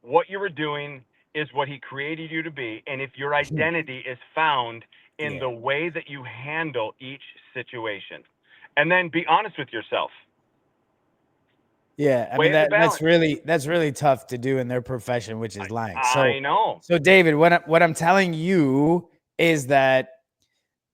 what you were doing is what he created you to be, and if your identity is found in yeah. the way that you handle each situation. And then be honest with yourself. Yeah, I mean Weigh the that's balance. really tough to do in their profession, which is lying. I know. So David, what I'm telling you is that,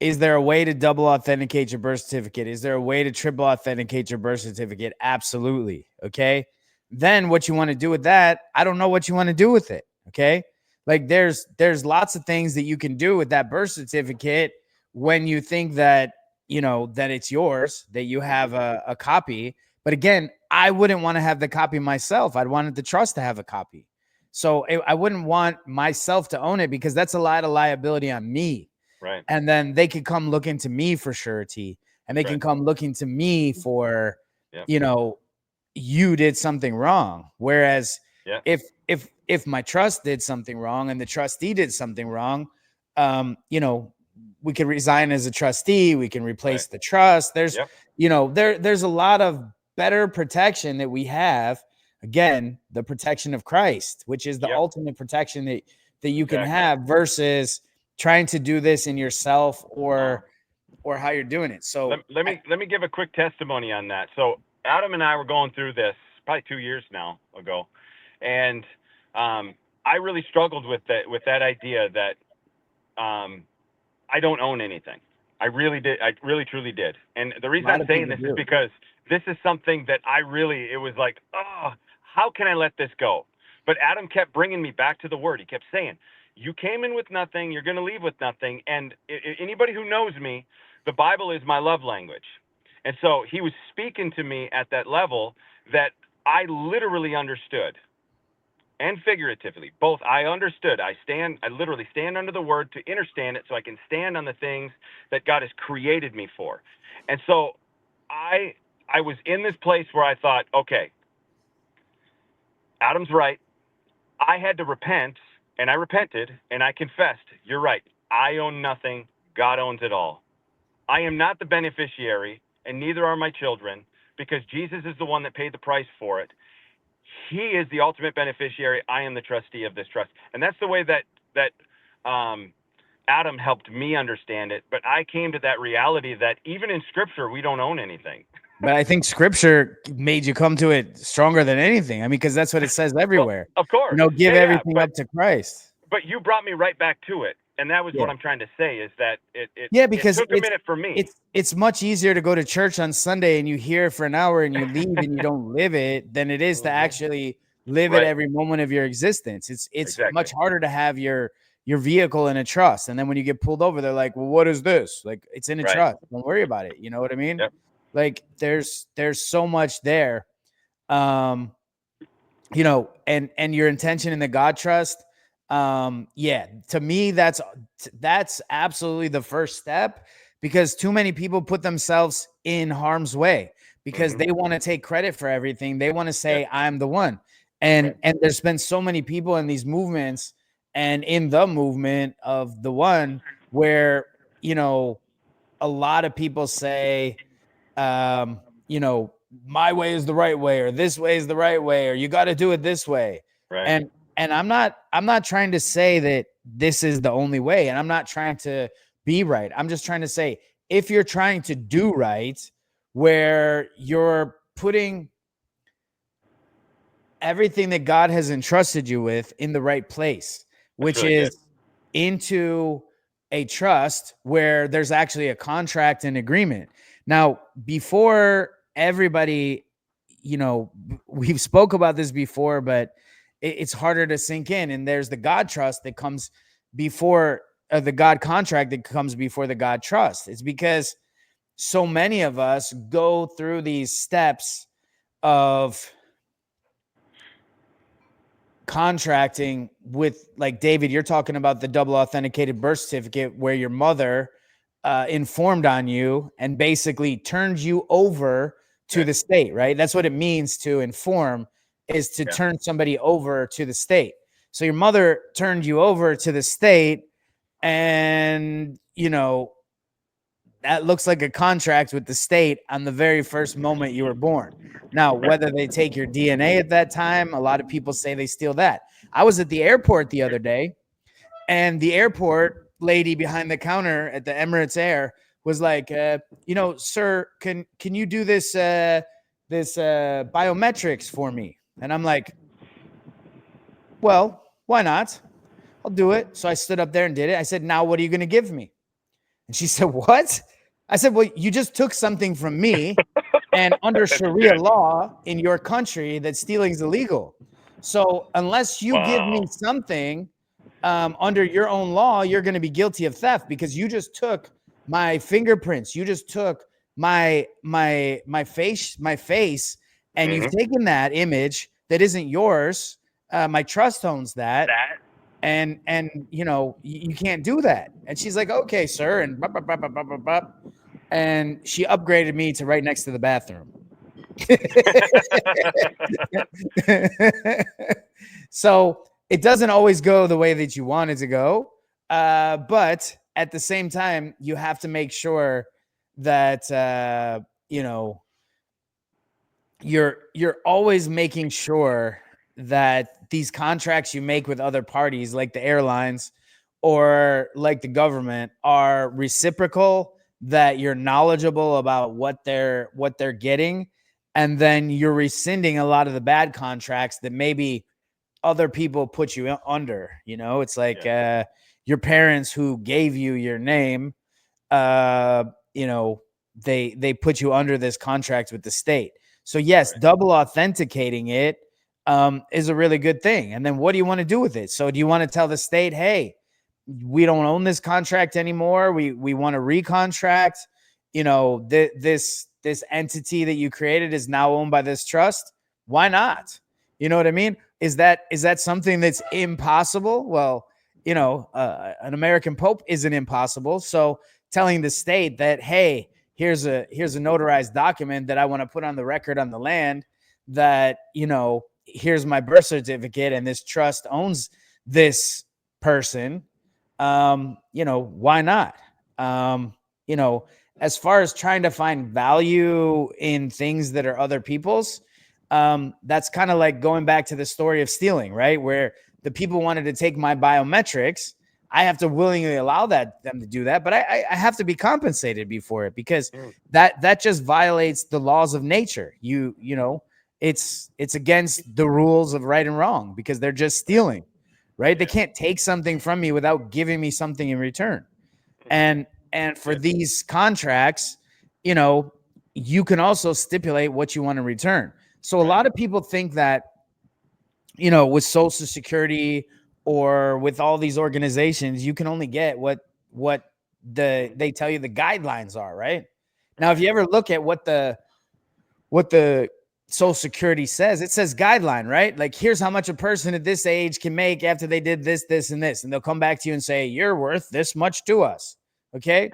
is there a way to double authenticate your birth certificate? Is there a way to triple authenticate your birth certificate? Absolutely. Okay. Then what you want to do with that, I don't know what you want to do with it. Okay. Like there's lots of things that you can do with that birth certificate when you think that, that it's yours, that you have a copy. But again, I wouldn't want to have the copy myself. I'd want the trust to have a copy. So I wouldn't want myself to own it, because that's a lot of liability on me. Right. And then they could come looking to me for surety, and they can Right. come looking to me for, Yep. you know, you did something wrong. Whereas Yep. if my trust did something wrong and the trustee did something wrong, we can resign as a trustee, we can Right. replace the trust. There's, Yep. there's a lot of better protection that we have. Again, the protection of Christ, which is the Yep. ultimate protection that you can Exactly. have, versus trying to do this in yourself, No. or how you're doing it. Let, So let me let me give a quick testimony on that. So Adam and I were going through this probably 2 years now ago, and I really struggled with that idea that I don't own anything. I really did. I really truly did. And the a reason lot I'm of saying people this is do. because this is something that it was like, oh, how can I let this go? But Adam kept bringing me back to the word. He kept saying, you came in with nothing, you're going to leave with nothing. And anybody who knows me, the Bible is my love language. And so he was speaking to me at that level that I literally understood, and figuratively both. I understood. I literally stand under the word to understand it, so I can stand on the things that God has created me for. And so I was in this place where I thought, okay, Adam's right. I had to repent, and I repented, and I confessed, you're right, I own nothing, God owns it all. I am not the beneficiary, and neither are my children, because Jesus is the one that paid the price for it. He is the ultimate beneficiary. I am the trustee of this trust. And that's the way that Adam helped me understand it. But I came to that reality that even in scripture, we don't own anything. But I think scripture made you come to it stronger than anything. I mean, because that's what it says Well, everywhere. of course. Give Yeah. everything But up to Christ. you brought me right back to it. And that was Yeah. what I'm trying to say, is that Yeah, it because took a minute for me. it's much easier to go to church on Sunday and you hear for an hour and you leave and you don't live it, than it is to Hmm. actually live it Right. every moment of your existence. It's Exactly. much harder to have your vehicle in a trust. And then when you get pulled over, they're like, well, what is this? Like, it's in a Right. trust. Don't worry about it. You know what I mean? Yep. Like there's so much there. Um, and your intention in the God trust. Yeah, to me, that's absolutely the first step, because too many people put themselves in harm's way because they want to take credit for everything. They want to Yeah. say, I'm the one. And there's been so many people in these movements and in the movement of the one where, you know, a lot of people say, you know, my way is the right way, or this way is the right way, or you got to do it this way. Right. And I'm not trying to say that this is the only way, and I'm not trying to be right. I'm just trying to say, if you're trying to do right, where you're putting everything that God has entrusted you with in the right place, That's which really good. is into a trust where there's actually a contract and agreement. Now, before everybody, you know, we've spoke about this before, but it's harder to sink in. And there's the God trust that comes before the God contract that comes before the God trust. It's because so many of us go through these steps of contracting with, like, David, you're talking about the double authenticated birth certificate where your mother informed on you and basically turned you over to the state, right? That's what it means to inform, is to turn somebody over to the state. So your mother turned you over to the state, and, you know, that looks like a contract with the state on the very first moment you were born. Now, whether they take your DNA at that time, a lot of people say they steal that. I was at the airport the other day, and the airport lady behind the counter at the Emirates Air was like, you know, sir, can you do this biometrics for me? And I'm like, well, why not? I'll do it. So I stood up there and did it. I said, now what are you going to give me? And she said, what? I said, well, you just took something from me, and under Sharia law in your country, that stealing is illegal. So unless you give me something under your own law, you're going to be guilty of theft, because you just took my fingerprints. You just took my face, and you've taken that image that isn't yours. My trust owns that, and you know, you can't do that. And she's like, okay, sir, and blah, blah, blah, blah, blah, blah, blah. And she upgraded me to right next to the bathroom. So it doesn't always go the way that you want it to go, but at the same time, you have to make sure that you know, you're always making sure that these contracts you make with other parties, like the airlines or like the government, are reciprocal, that you're knowledgeable about what they're getting, and then you're rescinding a lot of the bad contracts that maybe other people put you under. You know, it's like your parents who gave you your name, you know, they put you under this contract with the state. So yes, double authenticating it is a really good thing. And then what do you want to do with it? So do you want to tell the state, hey, we don't own this contract anymore, we want to recontract, you know, this entity that you created is now owned by this trust? Why not? You know what I mean? Is that something that's impossible? Well, you know, an American pope isn't impossible. So telling the state that, hey, here's a notarized document that I want to put on the record on the land, that, you know, here's my birth certificate and this trust owns this person. You know, why not? You know, as far as trying to find value in things that are other people's, that's kind of like going back to the story of stealing, right? Where the people wanted to take my biometrics. I have to willingly allow them to do that, but I have to be compensated before it, because that just violates the laws of nature. You know, it's against the rules of right and wrong, because they're just stealing, right? They can't take something from me without giving me something in return. And for these contracts, you know, you can also stipulate what you want in return. So a lot of people think that, you know, with Social Security or with all these organizations, you can only get what they tell you the guidelines are, right? Now, if you ever look at what the Social Security says, it says guideline, right? Like, here's how much a person at this age can make after they did this, this, and this. And they'll come back to you and say, you're worth this much to us. Okay.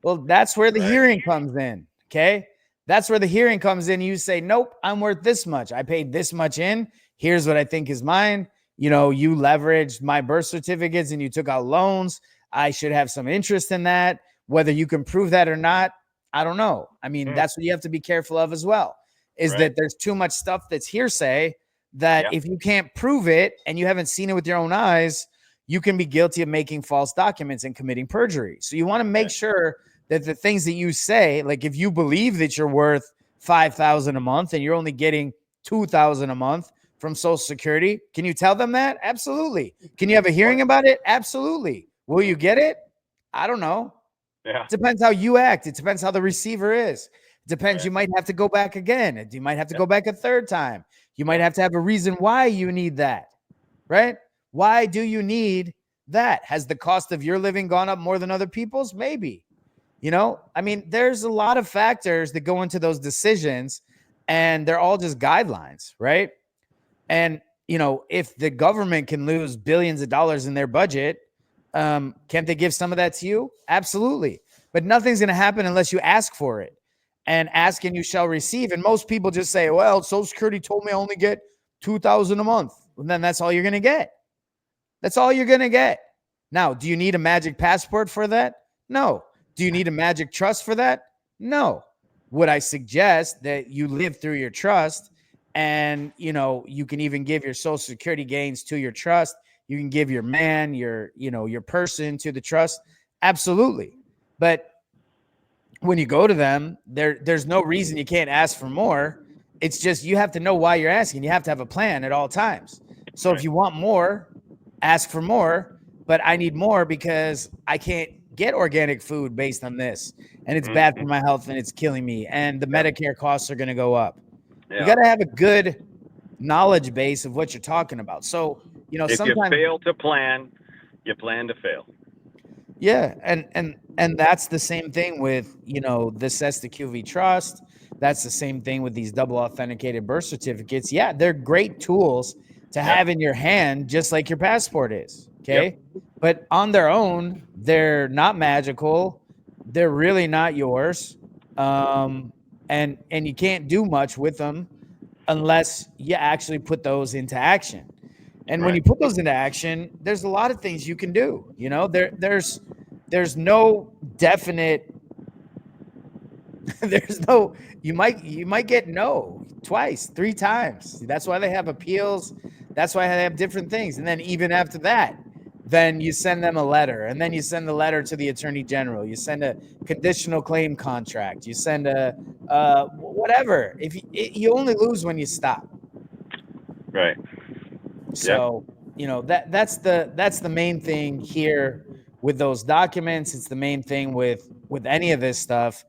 Well, that's where the hearing comes in. Okay. That's where the hearing comes in. You say, nope, I'm worth this much. I paid this much in. Here's what I think is mine. You know, you leveraged my birth certificates and you took out loans. I should have some interest in that. Whether you can prove that or not, I don't know. I mean, that's what you have to be careful of as well, is that there's too much stuff that's hearsay that if you can't prove it and you haven't seen it with your own eyes, you can be guilty of making false documents and committing perjury. So you want to make sure that the things that you say, like if you believe that you're worth $5,000 a month and you're only getting $2,000 a month from Social Security, can you tell them that? Absolutely. Can you have a hearing about it? Absolutely. Will you get it? I don't know. Yeah. It depends how you act. It depends how the receiver is. It depends. You might have to go back again. You might have to go back a third time. You might have to have a reason why you need that, right? Why do you need that? Has the cost of your living gone up more than other people's? Maybe. You know, I mean, there's a lot of factors that go into those decisions, and they're all just guidelines, right? And, you know, if the government can lose billions of dollars in their budget, can't they give some of that to you? Absolutely. But nothing's going to happen unless you ask for it. And ask and you shall receive. And most people just say, well, Social Security told me I only get $2,000 a month. Well, then that's all you're going to get. That's all you're going to get. Now, do you need a magic passport for that? No. Do you need a magic trust for that? No. Would I suggest that you live through your trust, and, you know, you can even give your Social Security gains to your trust. You can give your man, your person to the trust. Absolutely. But when you go to them, there's no reason you can't ask for more. It's just you have to know why you're asking. You have to have a plan at all times. So if you want more, ask for more. But I need more because I can't get organic food based on this, and it's bad for my health and it's killing me, and the Medicare costs are going to go up. You got to have a good knowledge base of what you're talking about. So, you know, if you fail to plan, you plan to fail. Yeah, and that's the same thing with, you know, the Cesta QV Trust. That's the same thing with these double authenticated birth certificates. Yeah, they're great tools to have in your hand, just like your passport is. Okay. But on their own, they're not magical. They're really not yours. And you can't do much with them unless you actually put those into action. And when you put those into action, there's a lot of things you can do. You know, there's no definite there's no you might get no twice, 3 times. That's why they have appeals. That's why they have different things. And then even after that, then you send them a letter, and then you send the letter to the attorney general. You send a conditional claim contract. You send a whatever. If you only lose when you stop. Right. So, you know, that's the main thing here with those documents. It's the main thing with any of this stuff.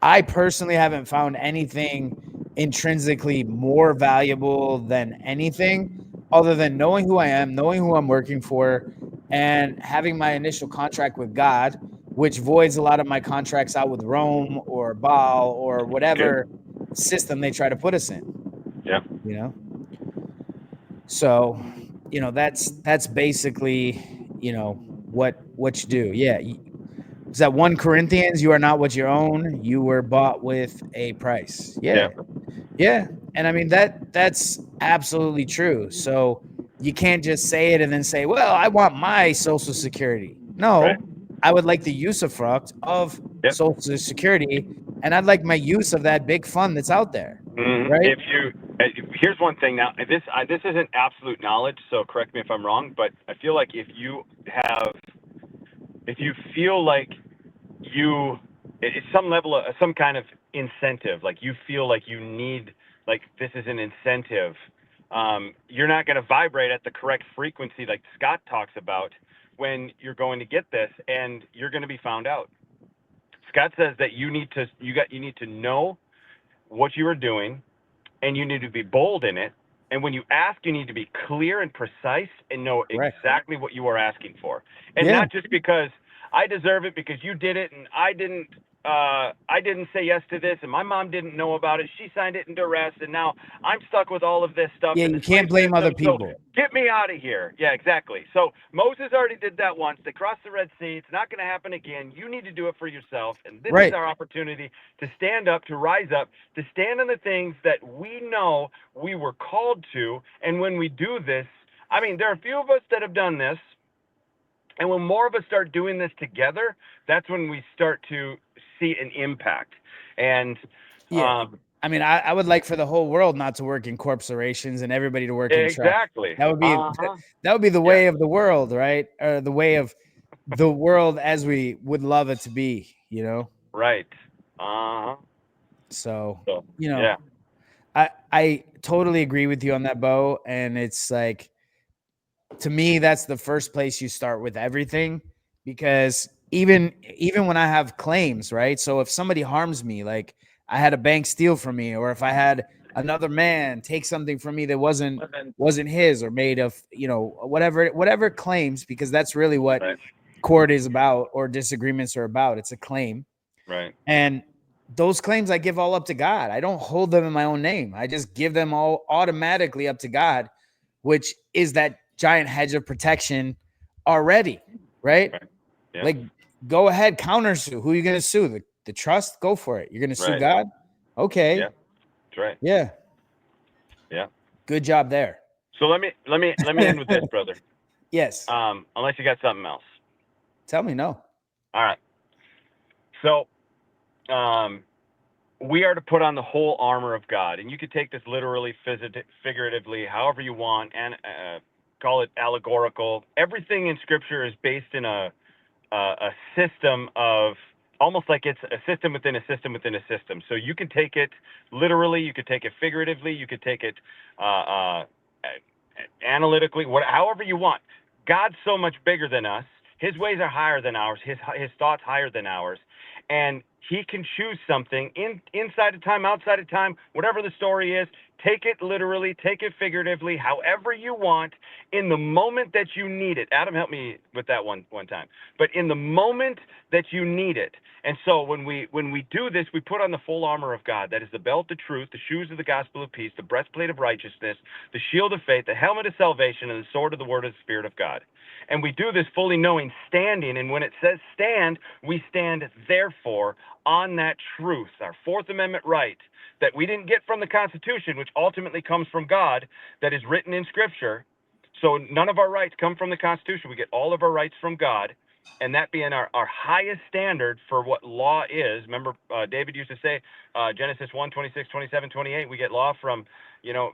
I personally haven't found anything intrinsically more valuable than anything other than knowing who I am, knowing who I'm working for, and having my initial contract with God, which voids a lot of my contracts out with Rome or Baal or whatever system they try to put us in. Yeah. You know? So, you know, that's basically, you know, what you do. Yeah. Is that 1 Corinthians? You are not what you own. You were bought with a price. Yeah. And I mean, that's absolutely true. So you can't just say it and then say, well, I want my Social Security. No, I would like the usufruct of Social Security, and I'd like my use of that big fund that's out there. Right? Here's one thing now. This isn't absolute knowledge, so correct me if I'm wrong, but I feel like if you feel like it's some level of some kind of incentive, like you feel like you need, like this is an incentive, you're not going to vibrate at the correct frequency like Scott talks about when you're going to get this, and you're going to be found out. Scott says that you need to know what you are doing, and you need to be bold in it. And when you ask, you need to be clear and precise and know exactly what you are asking for. And not just because I deserve it because you did it and I didn't I didn't say yes to this, and my mom didn't know about it. She signed it into rest, and now I'm stuck with all of this stuff Yeah, in you the slave can't blame other system. So people. get me out of here. Yeah, exactly. So Moses already did that once. They crossed the Red Sea. It's not going to happen again. You need to do it for yourself. And this is Right. our opportunity to stand up, to rise up, to stand on the things that we know we were called to. And when we do this, I mean, there are a few of us that have done this. And when more of us start doing this together, that's when we start to see an impact. And Yeah. I mean, I would like for the whole world not to work in corporations and everybody to work in trust. exactly. That would be that would be the Yeah. way of the world, right? Or the way of the world as we would love it to be, you know? Right. Uh huh. So, So you know, yeah. I totally agree with you on that, Bo. And it's like, to me, that's the first place you start with everything, because even when I have claims, right? So if somebody harms me, like I had a bank steal from me, or if I had another man take something from me that wasn't his, or made of, whatever claims, because that's really what Right. court is about, or disagreements are about. It's a claim. Right. And those claims I give all up to God. I don't hold them in my own name. I just give them all automatically up to God, which is that giant hedge of protection already, right? Right. Yeah. Like, go ahead, counter sue. Who are you going to sue? The trust? Go for it. You're going to sue Right. God? Okay. Yeah. That's right. Yeah. Yeah. Good job there. So let me end with this, brother. Yes. Unless you got something else. Tell me no. All right. So we are to put on the whole armor of God, and you could take this literally, figuratively, however you want, and call it allegorical. Everything in Scripture is based in a system of, almost like it's a system within a system within a system. So you can take it literally, you could take it figuratively, you could take it analytically, however you want. God's so much bigger than us. His ways are higher than ours. His thoughts higher than ours, and He can choose something inside of time, outside of time, whatever the story is. Take it literally, take it figuratively, however you want, in the moment that you need it. Adam, help me with that one time. But in the moment that you need it. And so when we do this, we put on the full armor of God. That is the belt of truth, the shoes of the gospel of peace, the breastplate of righteousness, the shield of faith, the helmet of salvation, and the sword of the word of the Spirit of God. And we do this fully knowing standing. And when it says stand, we stand therefore on that truth, our Fourth Amendment right that we didn't get from the Constitution, which ultimately comes from God, that is written in Scripture. So none of our rights come from the Constitution. We get all of our rights from God, and that being our highest standard for what law is. Remember, David used to say, Genesis 1, 26, 27, 28, we get law from,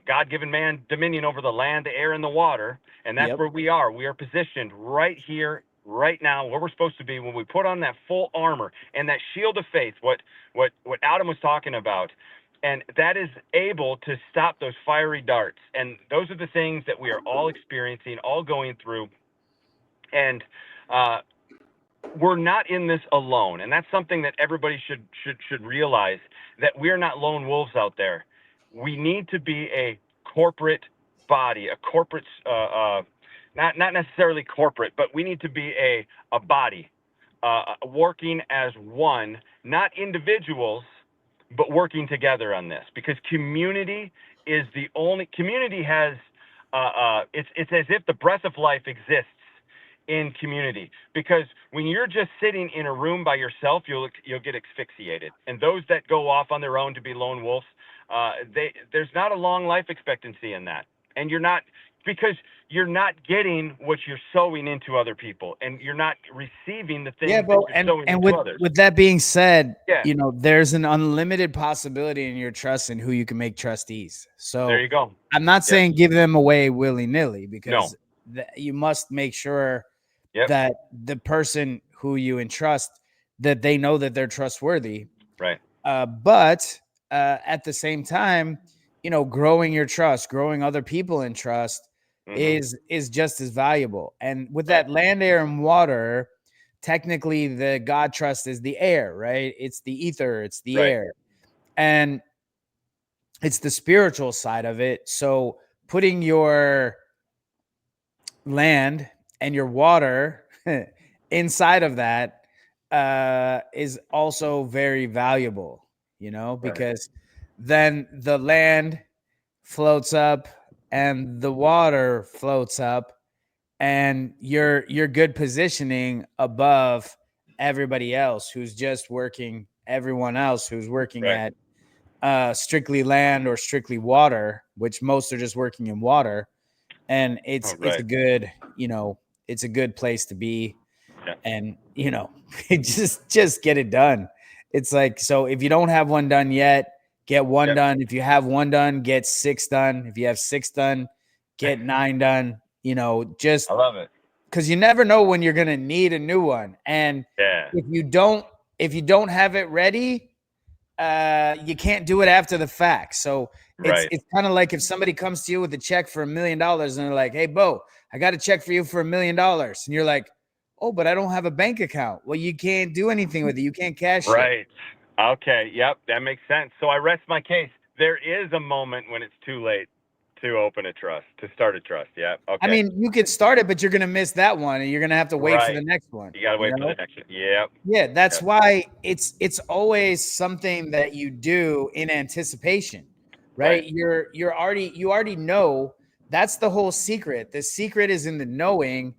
God given man dominion over the land, the air, and the water, and that's Yep. where we are. We are positioned right here, right now, where we're supposed to be when we put on that full armor and that shield of faith, what Adam was talking about. And that is able to stop those fiery darts. And those are the things that we are all experiencing, all going through. And we're not in this alone. And that's something that everybody should realize, that we're not lone wolves out there. We need to be a corporate body, a corporate, not necessarily corporate, but we need to be a body, working as one, not individuals, but working together on this, because community is the only community has it's as if the breath of life exists in community, because when you're just sitting in a room by yourself, you'll get asphyxiated, and those that go off on their own to be lone wolves, there's not a long life expectancy in that, and because you're not getting what you're sowing into other people, and you're not receiving the Yeah, things that but you're sowing and into with others. with that being said, Yeah. there's an unlimited possibility in your trust and who you can make trustees. There So you go. I'm not Yep. saying give them away willy-nilly, No. because you must make sure Yep. that the person who you entrust, that they know that they're trustworthy. Right. But at the same time, growing your trust, growing other people in trust Mm-hmm. is just as valuable. And with Right. that land, air, and water, technically the God trust is the air, right? It's the ether, it's the Right. air. And it's the spiritual side of it. So putting your land and your water inside of that, is also very valuable, Right. because then the land floats up and the water floats up, and you're good positioning above everybody else who's just working, everyone else who's working Right. at strictly land or strictly water, which most are just working in water. And Oh, it's a right. good, it's a good place to be. Yeah. And just get it done. It's like, so if you don't have one done yet, get one Yep. done. If you have one done, get six done. If you have six done, get nine done. Just I love it. because you never know when you're going to need a new one. And Yeah. if you don't have it ready, you can't do it after the fact. So it's Right. it's kind of like if somebody comes to you with a check for $1 million and they're like, "Hey, Bo, I got a check for you for $1 million," and you're like, "Oh, but I don't have a bank account." Well, you can't do anything with it. You can't cash it. Right. Okay. Yep. That makes sense. So I rest my case. There is a moment when it's too late to open a trust, to start a trust. Yeah. I Okay. mean, you could start it, but you're gonna miss that one, and you're gonna have to wait for the Right. next one. You got to wait for the next one. Yep. Yeah, that's Yep. why it's always something that you do in anticipation, right? Right. You already know. That's the whole secret. The secret is in the knowing,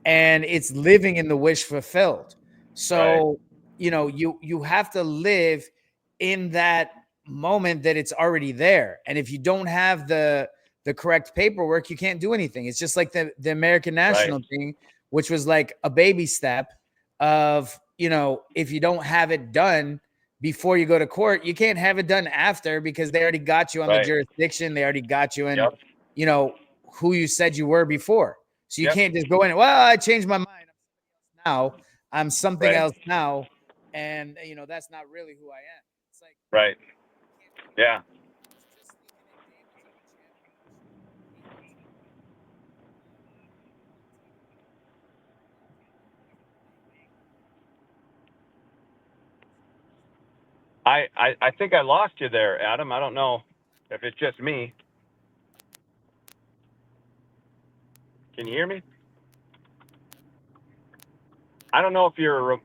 and it's living in the wish fulfilled. Right. So, you have to live in that moment that it's already there. And if you don't have the correct paperwork, you can't do anything. It's just like the American Right. National thing, which was like a baby step of, if you don't have it done before you go to court, you can't have it done after, because they already got you on the Right. jurisdiction. They already got you in, Yep. you know, who you said you were before. So you Yep. can't just go in, well, I changed my mind. Now I'm something Right. else now. And, that's not really who I am. It's like, Right. can't do anything. Yeah. Just looking at David's old channel, which he has on, I think I lost you there, Adam. I don't know if it's just me. Can you hear me? I don't know if your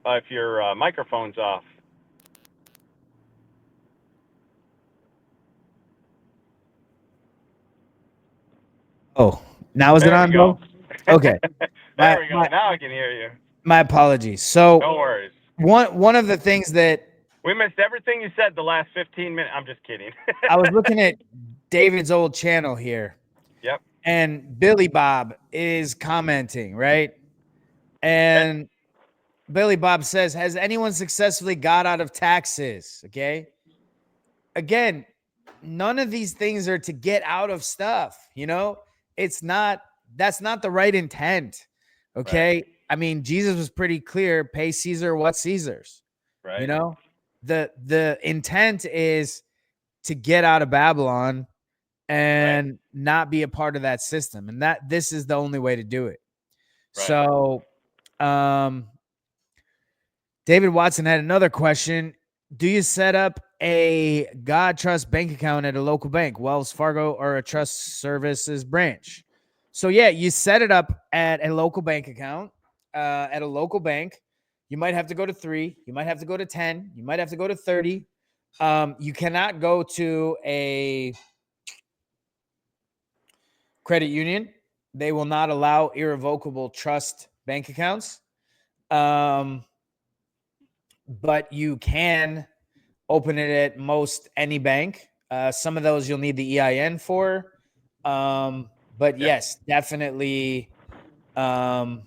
microphone's off. Oh, now is it There we on, go. Bo? Okay. There My we go. my Now I can hear you. my apologies. So No worries. one of the things that We missed everything you said the last 15 minutes. I'm just kidding. I was looking at David's old channel here, Yep. and Billy Bob is commenting, right? Okay. And Billy Bob says, "Has anyone successfully got out of taxes?" Okay. Again, none of these things are to get out of stuff. It's not, that's not the right intent. Right. Okay. I mean, Jesus was pretty clear, pay Caesar what Caesar's, you Right. know, the intent is to get out of Babylon Right. and not be a part of that system. And that this is the only way to do it. Right. So, David Watson had another question. Do you set up a God Trust bank account at a local bank, Wells Fargo, or a trust services branch? So, yeah, you set it up at a local bank account, at a local bank. You might have to go to 3. You might have to go to 10. You might have to go to 30. You cannot go to a credit union. They will not allow irrevocable trust bank accounts. But you can open it at most any bank. Some of those you'll need the EIN for. But Yeah. yes, definitely, um,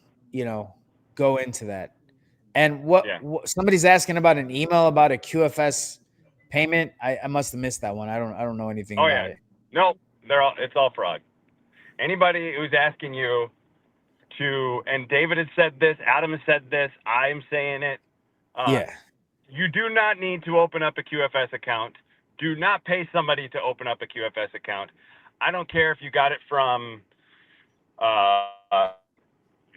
go into that. And Yeah. what somebody's asking about an email about a QFS payment. I must have missed that one. I don't know anything Oh about yeah. it. No, it's all fraud. Anybody who's asking you to, and David has said this, Adam has said this, I'm saying it. Uh, Yeah. you do not need to open up a QFS account. Do not pay somebody to open up a QFS account. I don't care if you got it from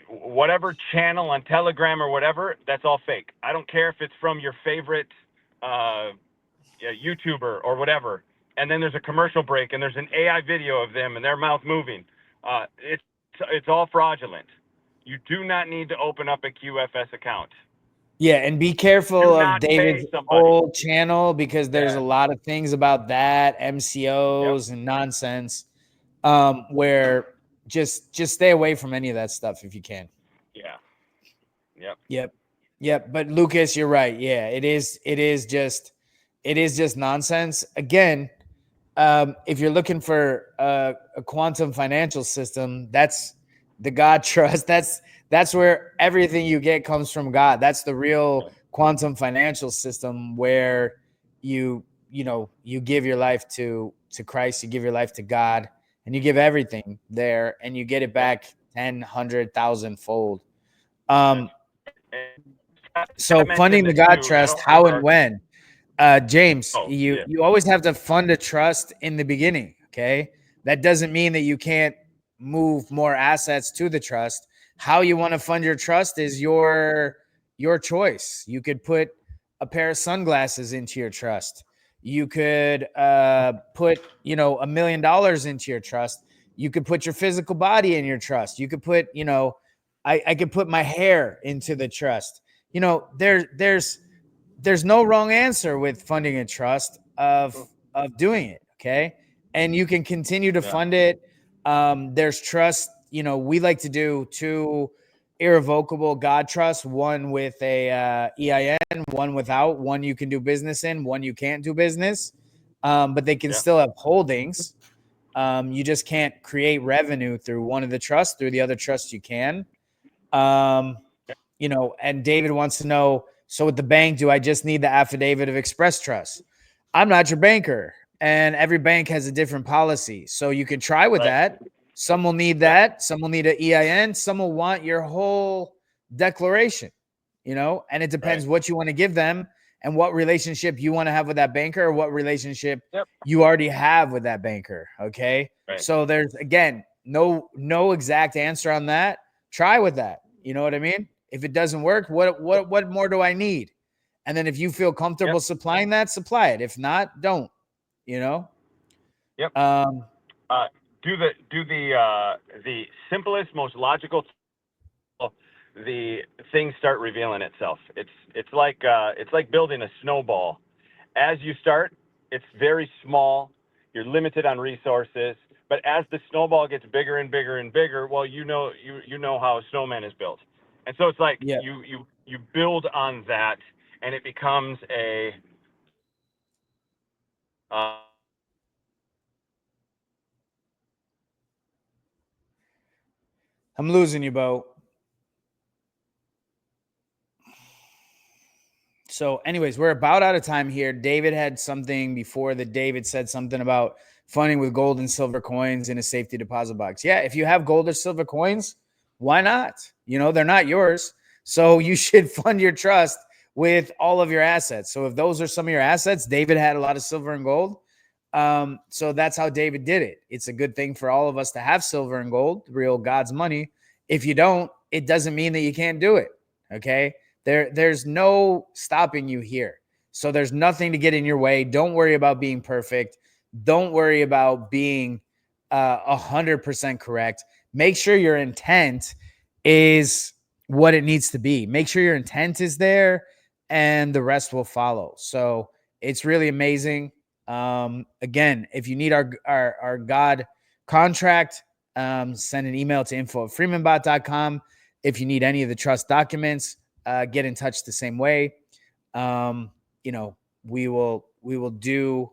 whatever channel on Telegram or whatever. That's all fake. I don't care if it's from your favorite uh, YouTuber or whatever. And then there's a commercial break and there's an AI video of them and their mouth moving. It's all fraudulent. You do not need to open up a QFS account. Yeah, and be Do careful of not David's pay somebody. whole channel because there's a Yeah. lot of things about that Yep. MCOs and nonsense where just stay away from any of that stuff if you can. Yeah. Yep. Yep. Yep, but Lucas, you're right. Yeah, it is just nonsense. Again, if you're looking for a quantum financial system, that's the God trust. That's where everything you get comes from God. That's the real quantum financial system where you give your life to Christ, you give your life to God, and you give everything there, and you get it Yep. back 10, 100,000 fold. That's Um, and so Scott mentioned funding the this God too. I trust, don't how and remember. when? James, Oh, you yeah. you always have to fund a trust in the beginning. Okay, that doesn't mean that you can't move more assets to the trust. How you want to fund your trust is your choice. You could put a pair of sunglasses into your trust. You could put $1 million into your trust. You could put your physical body in your trust. You could put I could put my hair into the trust. There's no wrong answer with funding a trust of doing it. Okay, and you can continue to Yeah. fund it. There's trust. We like to do two irrevocable God trusts, one with a EIN, one without. One you can do business in, one you can't do business, but they can Yeah. still have holdings. You just can't create revenue through one of the trusts. Through the other trust, you can. Um, and David wants to know, so with the bank, do I just need the affidavit of express trust? I'm not your banker, and every bank has a different policy. So you can try with Right. that. Some will need Yep. that, some will need an EIN, some will want your whole declaration, and it Right. depends what you want to give them and what relationship you want to have with that banker or what relationship Yep. you already have with that banker. Okay. Right. So there's again no exact answer on that. Try with that. You know what I mean? If it doesn't work, what more do I need? And then if you feel Yep. comfortable supplying that, supply it. If not, don't. You know. Yep. Um, Uh, do the simplest, most logical. The things start revealing itself. It's like building a snowball. As you start, it's very small. You're limited on resources. But as the snowball gets bigger and bigger and bigger, well, you know how a snowman is built, and so it's like yeah, you build on that, and it becomes a uh, I'm losing you, Bo. So, anyways, we're about out of time here. David had something before that. David said something about funding with gold and silver coins in a safety deposit box. Yeah, if you have gold or silver coins, why not? They're not yours. So you should fund your trust with all of your assets. So if those are some of your assets, David had a lot of silver and gold. So that's how David did it. It's a good thing for all of us to have silver and gold, real God's money. If you don't, it doesn't mean that you can't do it. Okay. There's no stopping you here. So there's nothing to get in your way. Don't worry about being perfect. Don't worry about being 100% correct. Make sure your intent is what it needs to be. Make sure your intent is there and the rest will follow. So it's really amazing. Again, if you need our God contract, send an email to info@freemanbot.com. If you need any of the trust documents, get in touch the same way. Um, you know, we will do.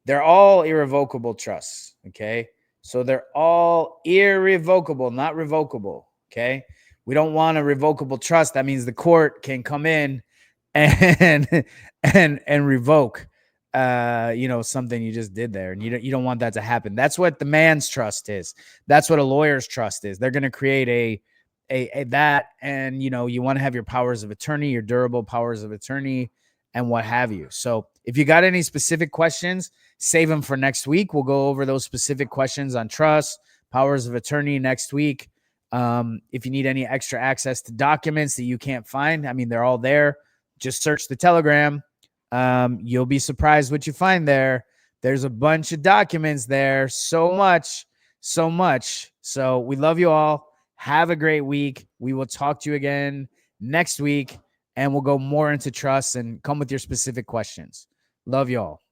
They're all irrevocable trusts. Okay, so they're all irrevocable, not revocable. Okay, we don't want a revocable trust. That means the court can come in and and revoke something you just did there, and you don't want that to happen. That's what the man's trust is. That's what a lawyer's trust is. They're going to create a that, and you want to have your powers of attorney, your durable powers of attorney, and what have you. So if you got any specific questions, save them for next week. We'll go over those specific questions on trust, powers of attorney next week. If you need any extra access to documents that you can't find, I mean, they're all there. Just search the Telegram. You'll be surprised what you find there. There's a bunch of documents there. So much, so much. So we love you all. Have a great week. We will talk to you again next week. and we'll go more into trust and come with your specific questions. Love y'all.